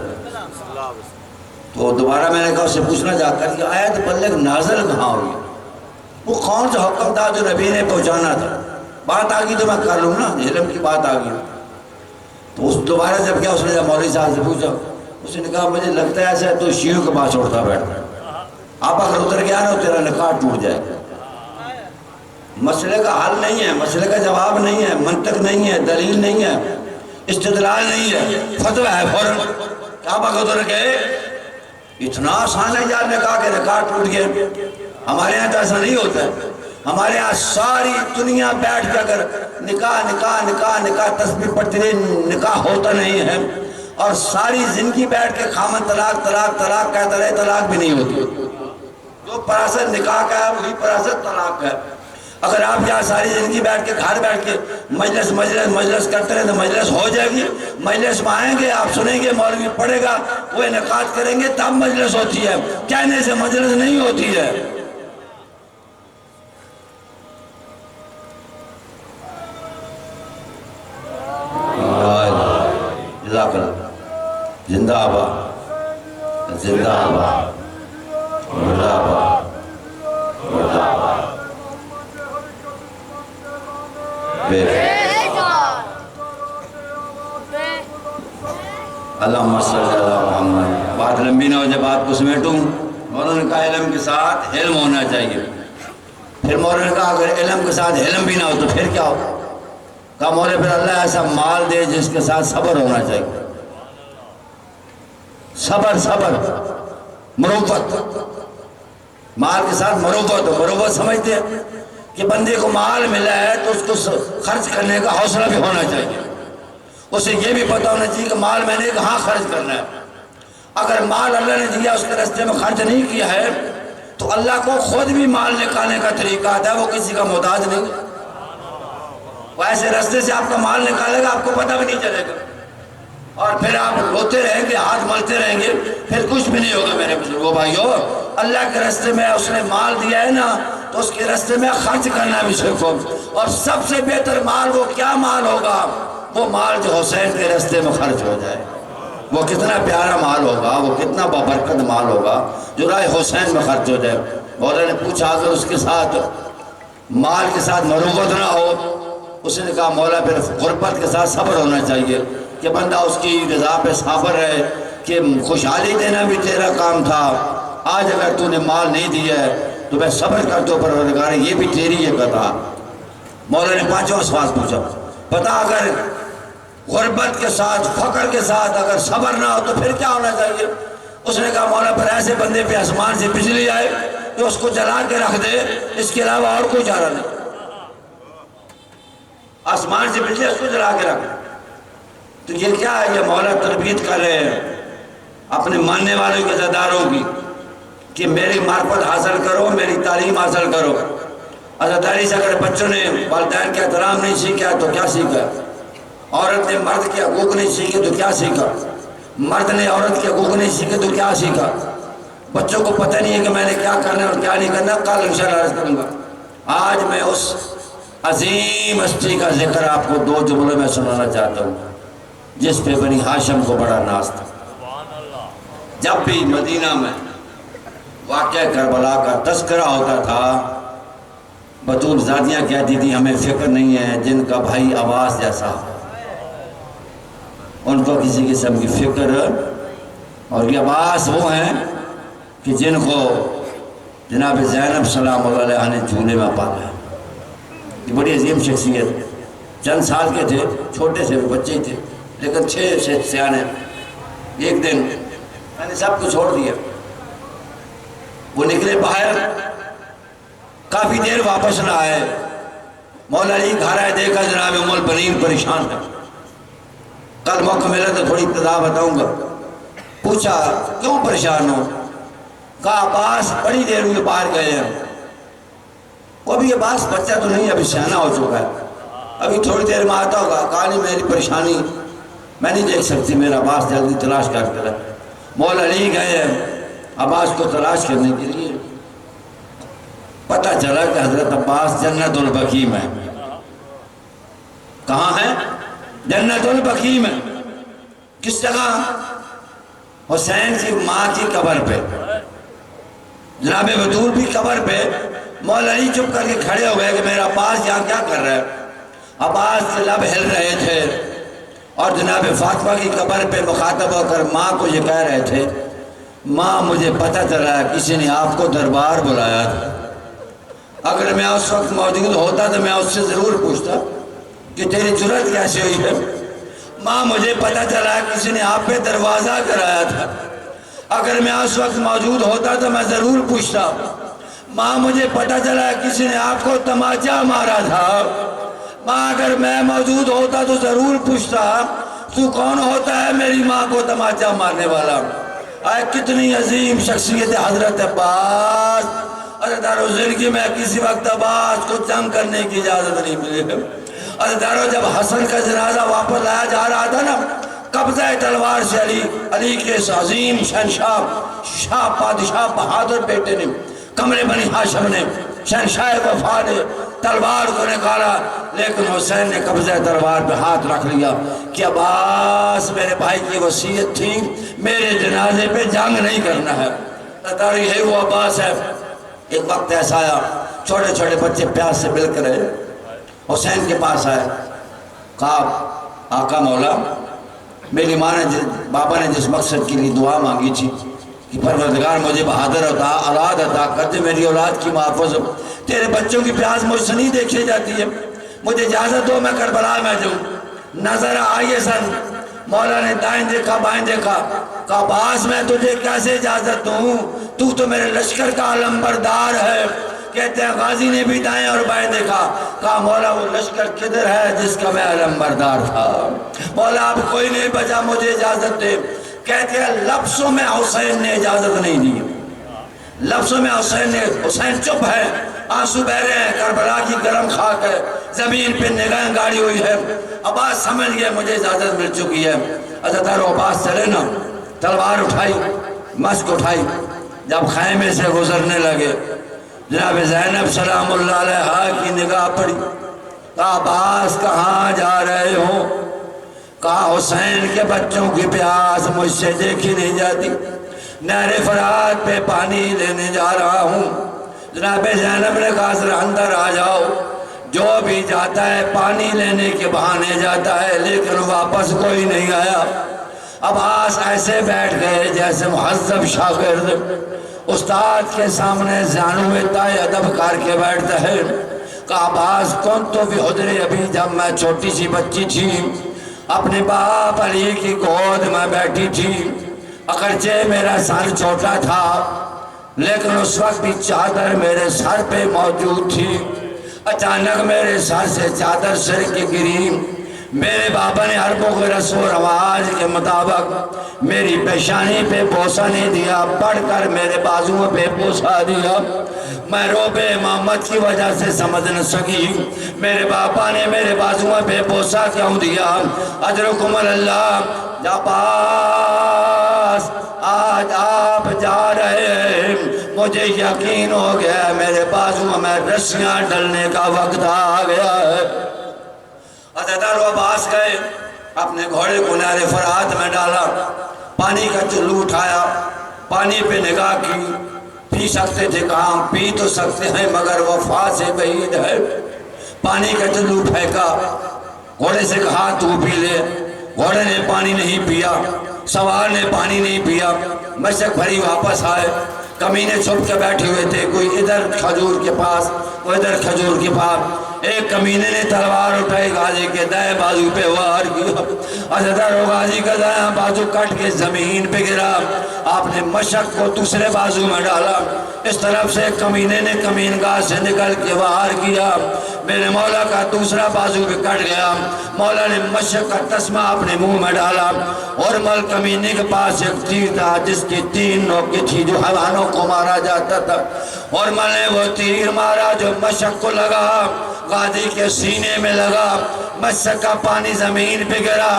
تو دوبارہ میں نے کہا اس سے پوچھنا جا کر کہ آیت بلغ نازل کہاں ہوئی، وہ کون سا حکم تھا جو نبی نے پہنچانا تھا؟ بات آ گئی تو میں کر لوں نا، علم کی بات آ گئی۔ تو اس دوبارہ جب کیا اس نے جب مولوی صاحب سے پوچھا، اس نے کہا مجھے لگتا ہے ایسا ہے تو شیعوں کے پاس اٹھتا بیٹھتا، آپ اگر اتر گیا نا تیرا نکاح ٹوٹ جائے گا۔ مسئلے کا حل نہیں ہے، مسئلے کا جواب نہیں ہے، منطق نہیں ہے، دلیل نہیں ہے، استدلال نہیں ہے، فتویٰ ہے فوراً کہ آپ اگر اتر گئے۔ اتنا آسان ہے یار نکاح کے نکاح ٹوٹ گئے۔ ہمارے یہاں تو ایسا نہیں ہوتا ہے، ہمارے یہاں ساری دنیا بیٹھ کے اگر نکاح نکاح نکاح نکاح تسبیح پڑھتے رہے نکاح ہوتا نہیں ہے، اور ساری زندگی بیٹھ کے خامن طلاق طلاق طلاق کہتا رہے تلاق بھی نہیں ہوتی۔ جو پراثت نکاح کا ہے وہی پراثت طلاق ہے۔ اگر آپ یہاں ساری زندگی بیٹھ کے گھر بیٹھ کے مجلس مجلس مجلس کرتے رہے تو مجلس ہو جائے گی۔ مجلس میں آئیں گے، آپ سنیں گے، مولوی پڑھے گا، وہ انعقاد کریں گے، تب مجلس ہوتی ہے، کہنے سے مجلس نہیں ہوتی ہے۔ زندہ آباد، زندہ آباد، مردہ آباد، مردہ آباد۔ اللہم صلی اللہ محمد۔ بات لمبی نہ ہو جائے، بات کو سمیٹوں۔ مولانا نے کہا علم کے ساتھ علم ہونا چاہیے۔ پھر مولانا نے کہا اگر علم کے ساتھ علم بھی نہ ہو تو پھر کیا ہو؟ کہا مولانا پھر اللہ ایسا مال دے جس کے ساتھ صبر ہونا چاہیے۔ صبر صبر مروت، مال کے ساتھ مروت۔ مروت سمجھتے ہیں کہ بندے کو مال ملا ہے تو اس کو خرچ کرنے کا حوصلہ بھی ہونا چاہیے، اسے یہ بھی پتہ ہونا چاہیے کہ مال میں نے کہاں خرچ کرنا ہے۔ اگر مال اللہ نے دیا اس کے راستے میں خرچ نہیں کیا ہے تو اللہ کو خود بھی مال نکالنے کا طریقہ آتا ہے، وہ کسی کا محتاج نہیں۔ وہ ایسے راستے سے آپ کا مال نکالے گا، آپ کو پتہ بھی نہیں چلے گا، اور پھر آپ روتے رہیں گے، ہاتھ ملتے رہیں گے، پھر کچھ بھی نہیں ہوگا۔ میرے بزرگوں بھائیو، اللہ کے راستے میں اس نے مال دیا ہے نا تو اس کے راستے میں خرچ کرنا بھی سیکھو۔ اور سب سے بہتر مال وہ کیا مال ہوگا؟ وہ مال جو حسین کے راستے میں خرچ ہو جائے۔ وہ کتنا پیارا مال ہوگا، وہ کتنا بابرکت مال ہوگا جو راہ حسین میں خرچ ہو جائے۔ مولا نے پوچھا اگر اس کے ساتھ مال کے ساتھ مروت نہ ہو، اس نے کہا مولا پھر غربت کے ساتھ صبر ہونا چاہیے کہ بندہ اس کی رضا پہ صابر ہے کہ خوشحالی دینا بھی تیرا کام تھا، آج اگر تو نے مال نہیں دیا ہے تو میں صبر کر دو پروردگار، یہ بھی تیری ایک عطا۔ مولا نے پانچواں سوال پوچھا، پتا اگر غربت کے ساتھ فقر کے ساتھ اگر صبر نہ ہو تو پھر کیا ہونا چاہیے؟ اس نے کہا مولا پر ایسے بندے پہ آسمان سے بجلی آئے تو اس کو جلا کے رکھ دے، اس کے علاوہ اور کوئی چارہ نہیں۔ آسمان سے بجلی اس کو جلا کے رکھ دے۔ تو یہ کیا ہے؟ یہ مولا تربیت کر رہے ہیں اپنے ماننے والوں کے زداروں کی کہ میری معرفت حاصل کرو، میری تعلیم حاصل کرو۔ عزاداری سے اگر بچوں نے والدین کا احترام نہیں سیکھا تو کیا سیکھا؟ عورت نے مرد کے حقوق نہیں سیکھے تو کیا سیکھا؟ مرد نے عورت کے حقوق نہیں سیکھے تو کیا سیکھا؟ بچوں کو پتہ نہیں ہے کہ میں نے کیا کرنا ہے اور کیا نہیں کرنا۔ کل انشاءاللہ عرض کروں گا۔ آج میں اس عظیم ہستی کا ذکر آپ کو دو جملوں میں سنانا چاہتا ہوں جس پہ بنی ہاشم کو بڑا ناز تھا۔ جب بھی مدینہ میں واقعہ کربلا کا تذکرہ ہوتا تھا، بطول زادیاں کہتی تھی ہمیں فکر نہیں ہے جن کا بھائی عباس جیسا، ان کو کسی قسم کی فکر، اور یہ عباس وہ ہیں کہ جن کو جناب زینب سلام اللہ علیہ نے جھولے میں پالا ہے۔ یہ بڑی عظیم شخصیت، چند سال کے تھے، چھوٹے سے بچے ہی تھے، لیکن 6 سے سیانے۔ ایک دن میں نے سب کو چھوڑ دیا، وہ نکلے باہر، کافی دیر واپس نہ آئے۔ مولا علی گھر آئے، دیکھا جناب ام البنین پریشان ہے۔ کل موقع ملا تو تھوڑی ابتدا بتاؤں گا۔ پوچھا کیوں پریشان ہو؟ کہا عباس بڑی دیر ہوئی باہر گئے ہیں۔ وہ ابھی عباس بچہ تو نہیں، ابھی سیانا ہو چکا ہے، ابھی تھوڑی دیر میں آتا ہوگا۔ کہا نہیں میری پریشانی میں نہیں دیکھ سکتی، میرا عباس جلدی تلاش کر کے رہے۔ مولا علی گئے ہیں عباس کو تلاش کرنے کے لیے۔ پتہ چلا کہ حضرت عباس جنت البقیع میں۔ کہاں ہے؟ جنت البقیع میں۔ کس جگہ؟ حسین کی ماں کی قبر پہ، جناب بطول بھی قبر پہ۔ مولا علی چپ کر کے کھڑے ہو گئے کہ میرا عباس یہاں کیا کر رہا ہے؟ عباس کے لب ہل رہے تھے اور جناب فاطمہ کی قبر پہ مخاطب ہو کر ماں کو یہ کہہ رہے تھے، ماں مجھے پتہ چلا ہے کسی نے آپ کو دربار بلایا تھا، اگر میں اس وقت موجود ہوتا تو میں اس سے ضرور پوچھتا کہ تیری جرأت کیسے ہوئی ہے؟ ماں مجھے پتہ چلا کسی نے آپ پہ دروازہ کرایا تھا، اگر میں اس وقت موجود ہوتا تو میں ضرور پوچھتا۔ ماں مجھے پتہ چلا کسی نے آپ کو تماچا مارا تھا، ماں اگر میں موجود ہوتا تو ضرور پوچھتا تو کون ہوتا ہے میری ماں کو تماچا مارنے والا؟ آئے کتنی عظیم شخصیت حضرت عباس۔ عزادارو زندگی میں کسی وقت عباس کو جنگ کرنے کی اجازت نہیں ملی۔ عزادارو جب حسن کا جنازہ واپس لایا جا رہا تھا نا، قبضہ تلوار سے علی کے اس عظیم شہنشاہ پادشاہ بہادر بیٹے نے، کمر بنی ہاشم نے، شہنشاہ وفا نے تلوار کو نکالا، لیکن حسین نے قبضہ تلوار پہ ہاتھ رکھ لیا کہ عباس میرے بھائی کی وصیت تھی میرے جنازے پہ جنگ نہیں کرنا ہے۔ تاریخ ہے وہ عباس ہے۔ ایک وقت ایسا آیا، چھوٹے چھوٹے بچے پیاس سے بلک رہے، حسین کے پاس آئے، کہا آقا مولا میری ماں نے بابا نے جس مقصد کے لیے دعا مانگی تھی کہ پروردگار مجھے بہادر عطا اولاد عطا کر دے، میری اولاد کی محافظ ہو، تیرے بچوں کی پیاس مجھ سے نہیں دیکھی جاتی ہے، مجھے اجازت دو میں کربلا میں جاؤں۔ نظر آئیے سن، مولا نے دائیں دیکھا بائیں دیکھا، کہا عباس میں تجھے کیسے اجازت دوں، تو میرے لشکر کا علمبردار ہے۔ کہتے ہیں غازی نے بھی دائیں اور بائیں دیکھا، کہا مولا وہ لشکر کدھر ہے جس کا میں علمبردار تھا؟ مولا اب کوئی نہیں بچا، مجھے اجازت دے۔ کہتے ہیں لفظوں میں حسین نے اجازت نہیں دی، لفظوں میں حسین چپ ہے، آنسو بہ رہے ہیں، کربلا کی گرم خاک ہے، زمین پہ نگاہیں گاڑی ہوئی ہے۔ عباس سمجھ گئے مجھے اجازت مل چکی ہے۔ عزادارو عباس چلے نا، تلوار اٹھائی، مشق اٹھائی، جب خیمے سے گزرنے لگے جناب زینب سلام اللہ علیہ کی نگاہ پڑی، کہا عباس کہاں جا رہے ہو؟ کہا حسین کے بچوں کی پیاس مجھ سے دیکھی نہیں جاتی، نہر فرات پہ پانی لینے جا رہا ہوں۔ جناب زینب نے کہا ذرا اندر آ جاؤ۔ جو بھی جاتا ہے پانی لینے کے بہانے جاتا ہے، لیکن واپس کوئی نہیں آیا۔ عباس ایسے بیٹھ گئے جیسے مہذب شاگرد استاد کے سامنے زانو تائے ادب کر کے بیٹھتا ہے۔ کہا باز کون تو بھی حضر ابھی جب میں چھوٹی سی بچی تھی اپنے باپ علی کی گود میں بیٹھی تھی، اگرچہ میرا سر چھوٹا تھا لیکن اس وقت بھی چادر میرے سر پہ موجود تھی۔ اچانک میرے سر سے چادر سر کی گری، میرے بابا نے عربوں کے رسم و رواج کے مطابق میری پیشانی پہ بوسہ نہیں دیا، پڑھ کر میرے بازوؤں پہ بوسہ دیا۔ میں روب امامت کی وجہ سے سمجھ نہ سکی میرے باپا نے میرے بازوؤں پہ بوسہ کیوں دیا۔ اجرکم اللہ، عباس آج آپ جا رہے ہیں، مجھے یقین ہو گیا میرے بازوؤں میں رسیاں ڈلنے کا وقت آ گیا ہے۔ حضرت عباس گئے، اپنے گھوڑے کو نہر فرات میں ڈالا، پانی کا چلو اٹھایا، پانی پہ نگاہ کی، پی سکتے تھے کہاں، پی تو سکتے ہیں مگر وفا سے بعید ہے۔ پانی کا چلو پھینکا، گھوڑے سے کہا تو پی لے، گھوڑے نے پانی نہیں پیا، سوار نے پانی نہیں پیا، مشک بھری واپس آئے۔ کمینے چھپ کے بیٹھے ہوئے تھے، کوئی ادھر کھجور کے پاس کوئی ادھر کھجور کے پاس۔ ایک کمینے نے تلوار اٹھائی، غازی کے دائیں بازو پہ وار کیا، حضرت غازی کا دائیں بازو کٹ کے زمین پہ گرا، آپ نے مشک کو دوسرے بازو میں ڈالا، اس طرف سے کمینے نے کمینگاہ سے نکل کے وار کیا، میرے مولا کا دوسرا بازو بھی کٹ گیا۔ مولا نے مشک کا تسمہ اپنے منہ میں ڈالا، اور مل کمینے کے پاس ایک تیر تھا جس کی 3 نوکیں تھی جو حیوانوں کو مارا جاتا تھا، اور مل نے وہ تیر مارا جو مشک کو لگا، غازی کے سینے میں لگا، مشک کا پانی زمین پہ گرا۔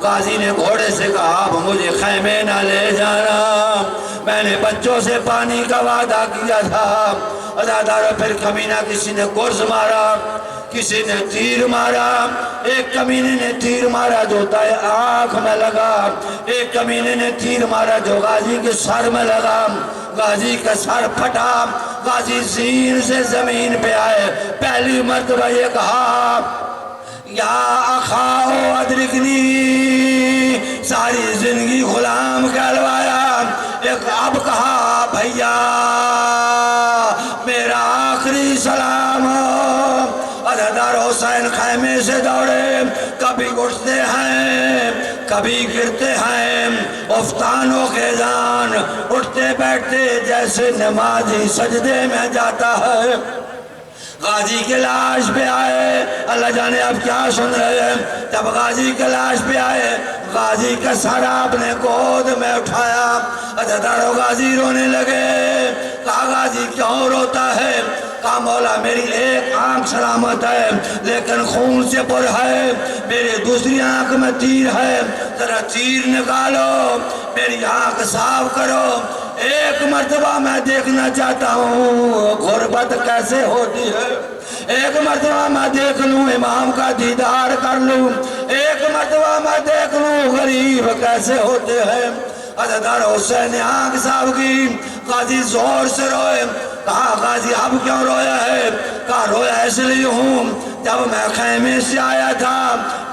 غازی نے گھوڑے سے کہا اب مجھے خیمے نہ لے جانا، میں نے بچوں سے پانی کا وعدہ کیا تھا۔ ادادارو پھر کمینہ کسی نے گرز مارا، کسی نے تیر مارا، ایک کمینے نے تیر مارا جو دائیں آنکھ میں لگا، ایک کمینے نے تیر مارا جو غازی کے سر میں لگا، غازی کا سر پھٹا، غازی زین سے زمین پہ آئے، پہلی مرتبہ یہ کہا یا اخاؤ ادرکنی، ساری زندگی غلام کہلوایا، ایک اب کہا بھیا میرا آخری سلام ہو۔ حضرت حسین خیمے سے دوڑے، کبھی اٹھتے ہیں کبھی گرتے ہیں، افتان و خیزان، اٹھتے بیٹھتے جیسے نمازی سجدے میں جاتا ہے۔ غازی کے لاش پہ آئے، اللہ جانے اب کیا سن رہے ہیں، جب غازی کے لاش پہ آئے، غازی کا سر آپ نے گود میں اٹھایا، حضرت غازی رونے لگے، کہا غازی کیوں روتا ہے؟ کہا مولا میری ایک آنکھ سلامت ہے لیکن خون سے پر ہے، میری دوسری آنکھ میں تیر ہے، ذرا تیر نکالو، میری آنکھ صاف کرو، ایک مرتبہ میں دیکھنا چاہتا ہوں غربت کیسے ہوتی ہے، ایک مرتبہ میں دیکھ لوں امام کا دیدار کر لوں، ایک مرتبہ میں دیکھ لوں غریب کیسے ہوتے ہیں۔ حضرت حسین نے آنکھ صاف کی، غازی زور سے روئے، کہا غازی اب کیوں رویا ہے؟ کہا رویا اس لیے ہوں جب میں خیمے سے آیا تھا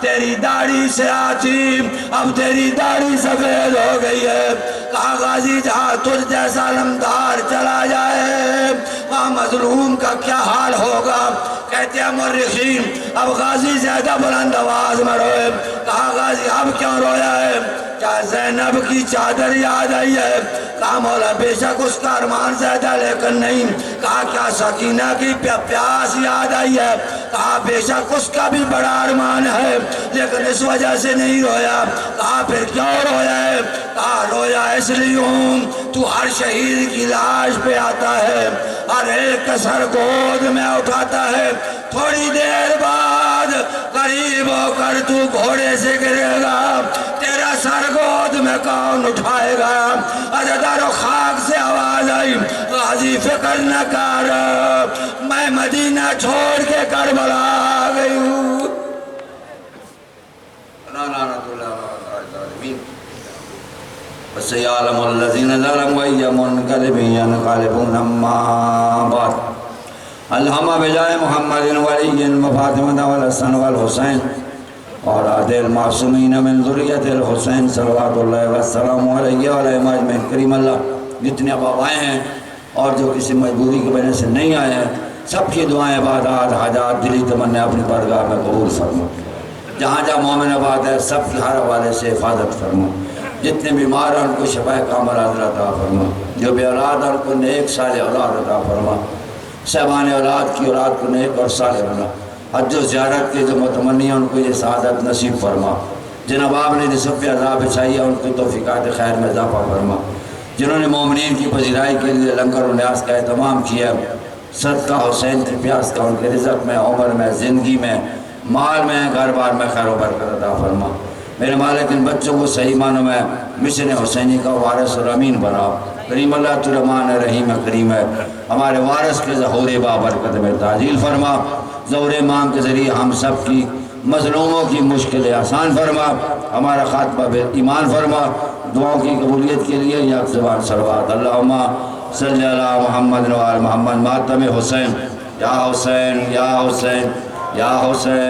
تیری داڑھی سے آتی، اب تیری داڑھی سفید ہو گئی ہے۔ کہا غازی جہاں تجھ جیسا لمدار چلا جائے وہاں مظلوم کا کیا حال ہوگا؟ کہتے ہیں مورخین اب غازی زیادہ بلند آواز میں روئے، کہا غازی اب کیوں رویا ہے؟ کیا زینب کی چادر یاد آئی ہے؟ کہا مولا بے شک اس کا ارمان زیادہ لیکن نہیں۔ کہا کیا سکینہ کی پیاس یاد آئی ہے؟ کہا بے شک اس کا بھی بڑا ارمان ہے لیکن اس وجہ سے نہیں رویا۔ کہا پھر کیوں رویا ہے؟ کہا رویا اس لیے ہوں تو ہر شہید کی لاش پہ آتا ہے، ہر ایک کا سر گود میں اٹھاتا ہے، تھوڑی دیر بعد قریب ہو کر تو گھوڑے سے گرے گا، تیرا سر گود میں کون اٹھائے گا؟ عزدارو خاک سے آواز آئی، غازی فکر نہ کر میں مدینہ چھوڑ کے کربلا آ گئی ہوں۔ وَسَيَعْلَمُ الَّذِينَ ظَلَمُوا أَيَّ مُنْقَلِبٍ يَنْقَلِبُونَ أَمَّا بَعْدُ اللہم بجائے محمد ولی وفاطمہ والحسن والحسین اور عہد المعصومین من ذریت الحسین صلوات اللہ وسلم علیہ وآلہ اجمعین۔ کریم اللہ جتنے اب آئے ہیں اور جو کسی مجبوری کی وجہ سے نہیں آئے ہیں سب کی دعائیں عبادات حاجات دلی تمنا اپنی بارگاہ میں قبول فرما، جہاں جہاں مومن آباد ہے سب کی ہر حوالے سے حفاظت فرما، جتنے بیمار ہیں ان کو شفا کامل عطا فرما، جو بے اولاد ہیں ان کو نیک صالح اولاد عطا فرما، صاحبان اولاد کی اولاد کو نیک اور صالح بنا، حج و زیارت کے جو متمنی ہیں ان کو یہ سعادت نصیب فرما، جن احباب نے جسم پہ عذاب بچائی ہے ان کو توفیقات خیر میں اضافہ فرما، جنہوں نے مومنین کی پذیرائی کے لیے لنگر و نیاز کا اہتمام کیا، صدقہ حسین کی پیاس کا ان کے رزق میں، عمر میں، زندگی میں، مال میں، گھر بار میں خیر و برکت عطا فرما۔ میرے مالک ان بچوں کو صحیح معنوں میں مشن حسینی کا وارث اور امین بنا۔ کریم اللہ تو رحمان رحیم کریم ہے، ہمارے وارث کے ظہور بابرکت میں تعجیل فرما، ظہور امام کے ذریعے ہم سب کی مظلوموں کی مشکلیں آسان فرما، ہمارا خاتمہ بے ایمان فرما۔ دعاؤں کی قبولیت کے لیے یا زبان صلوات اللہم صلی علی محمد و آل محمد، ماتم حسین، یا حسین یا حسین یا حسین۔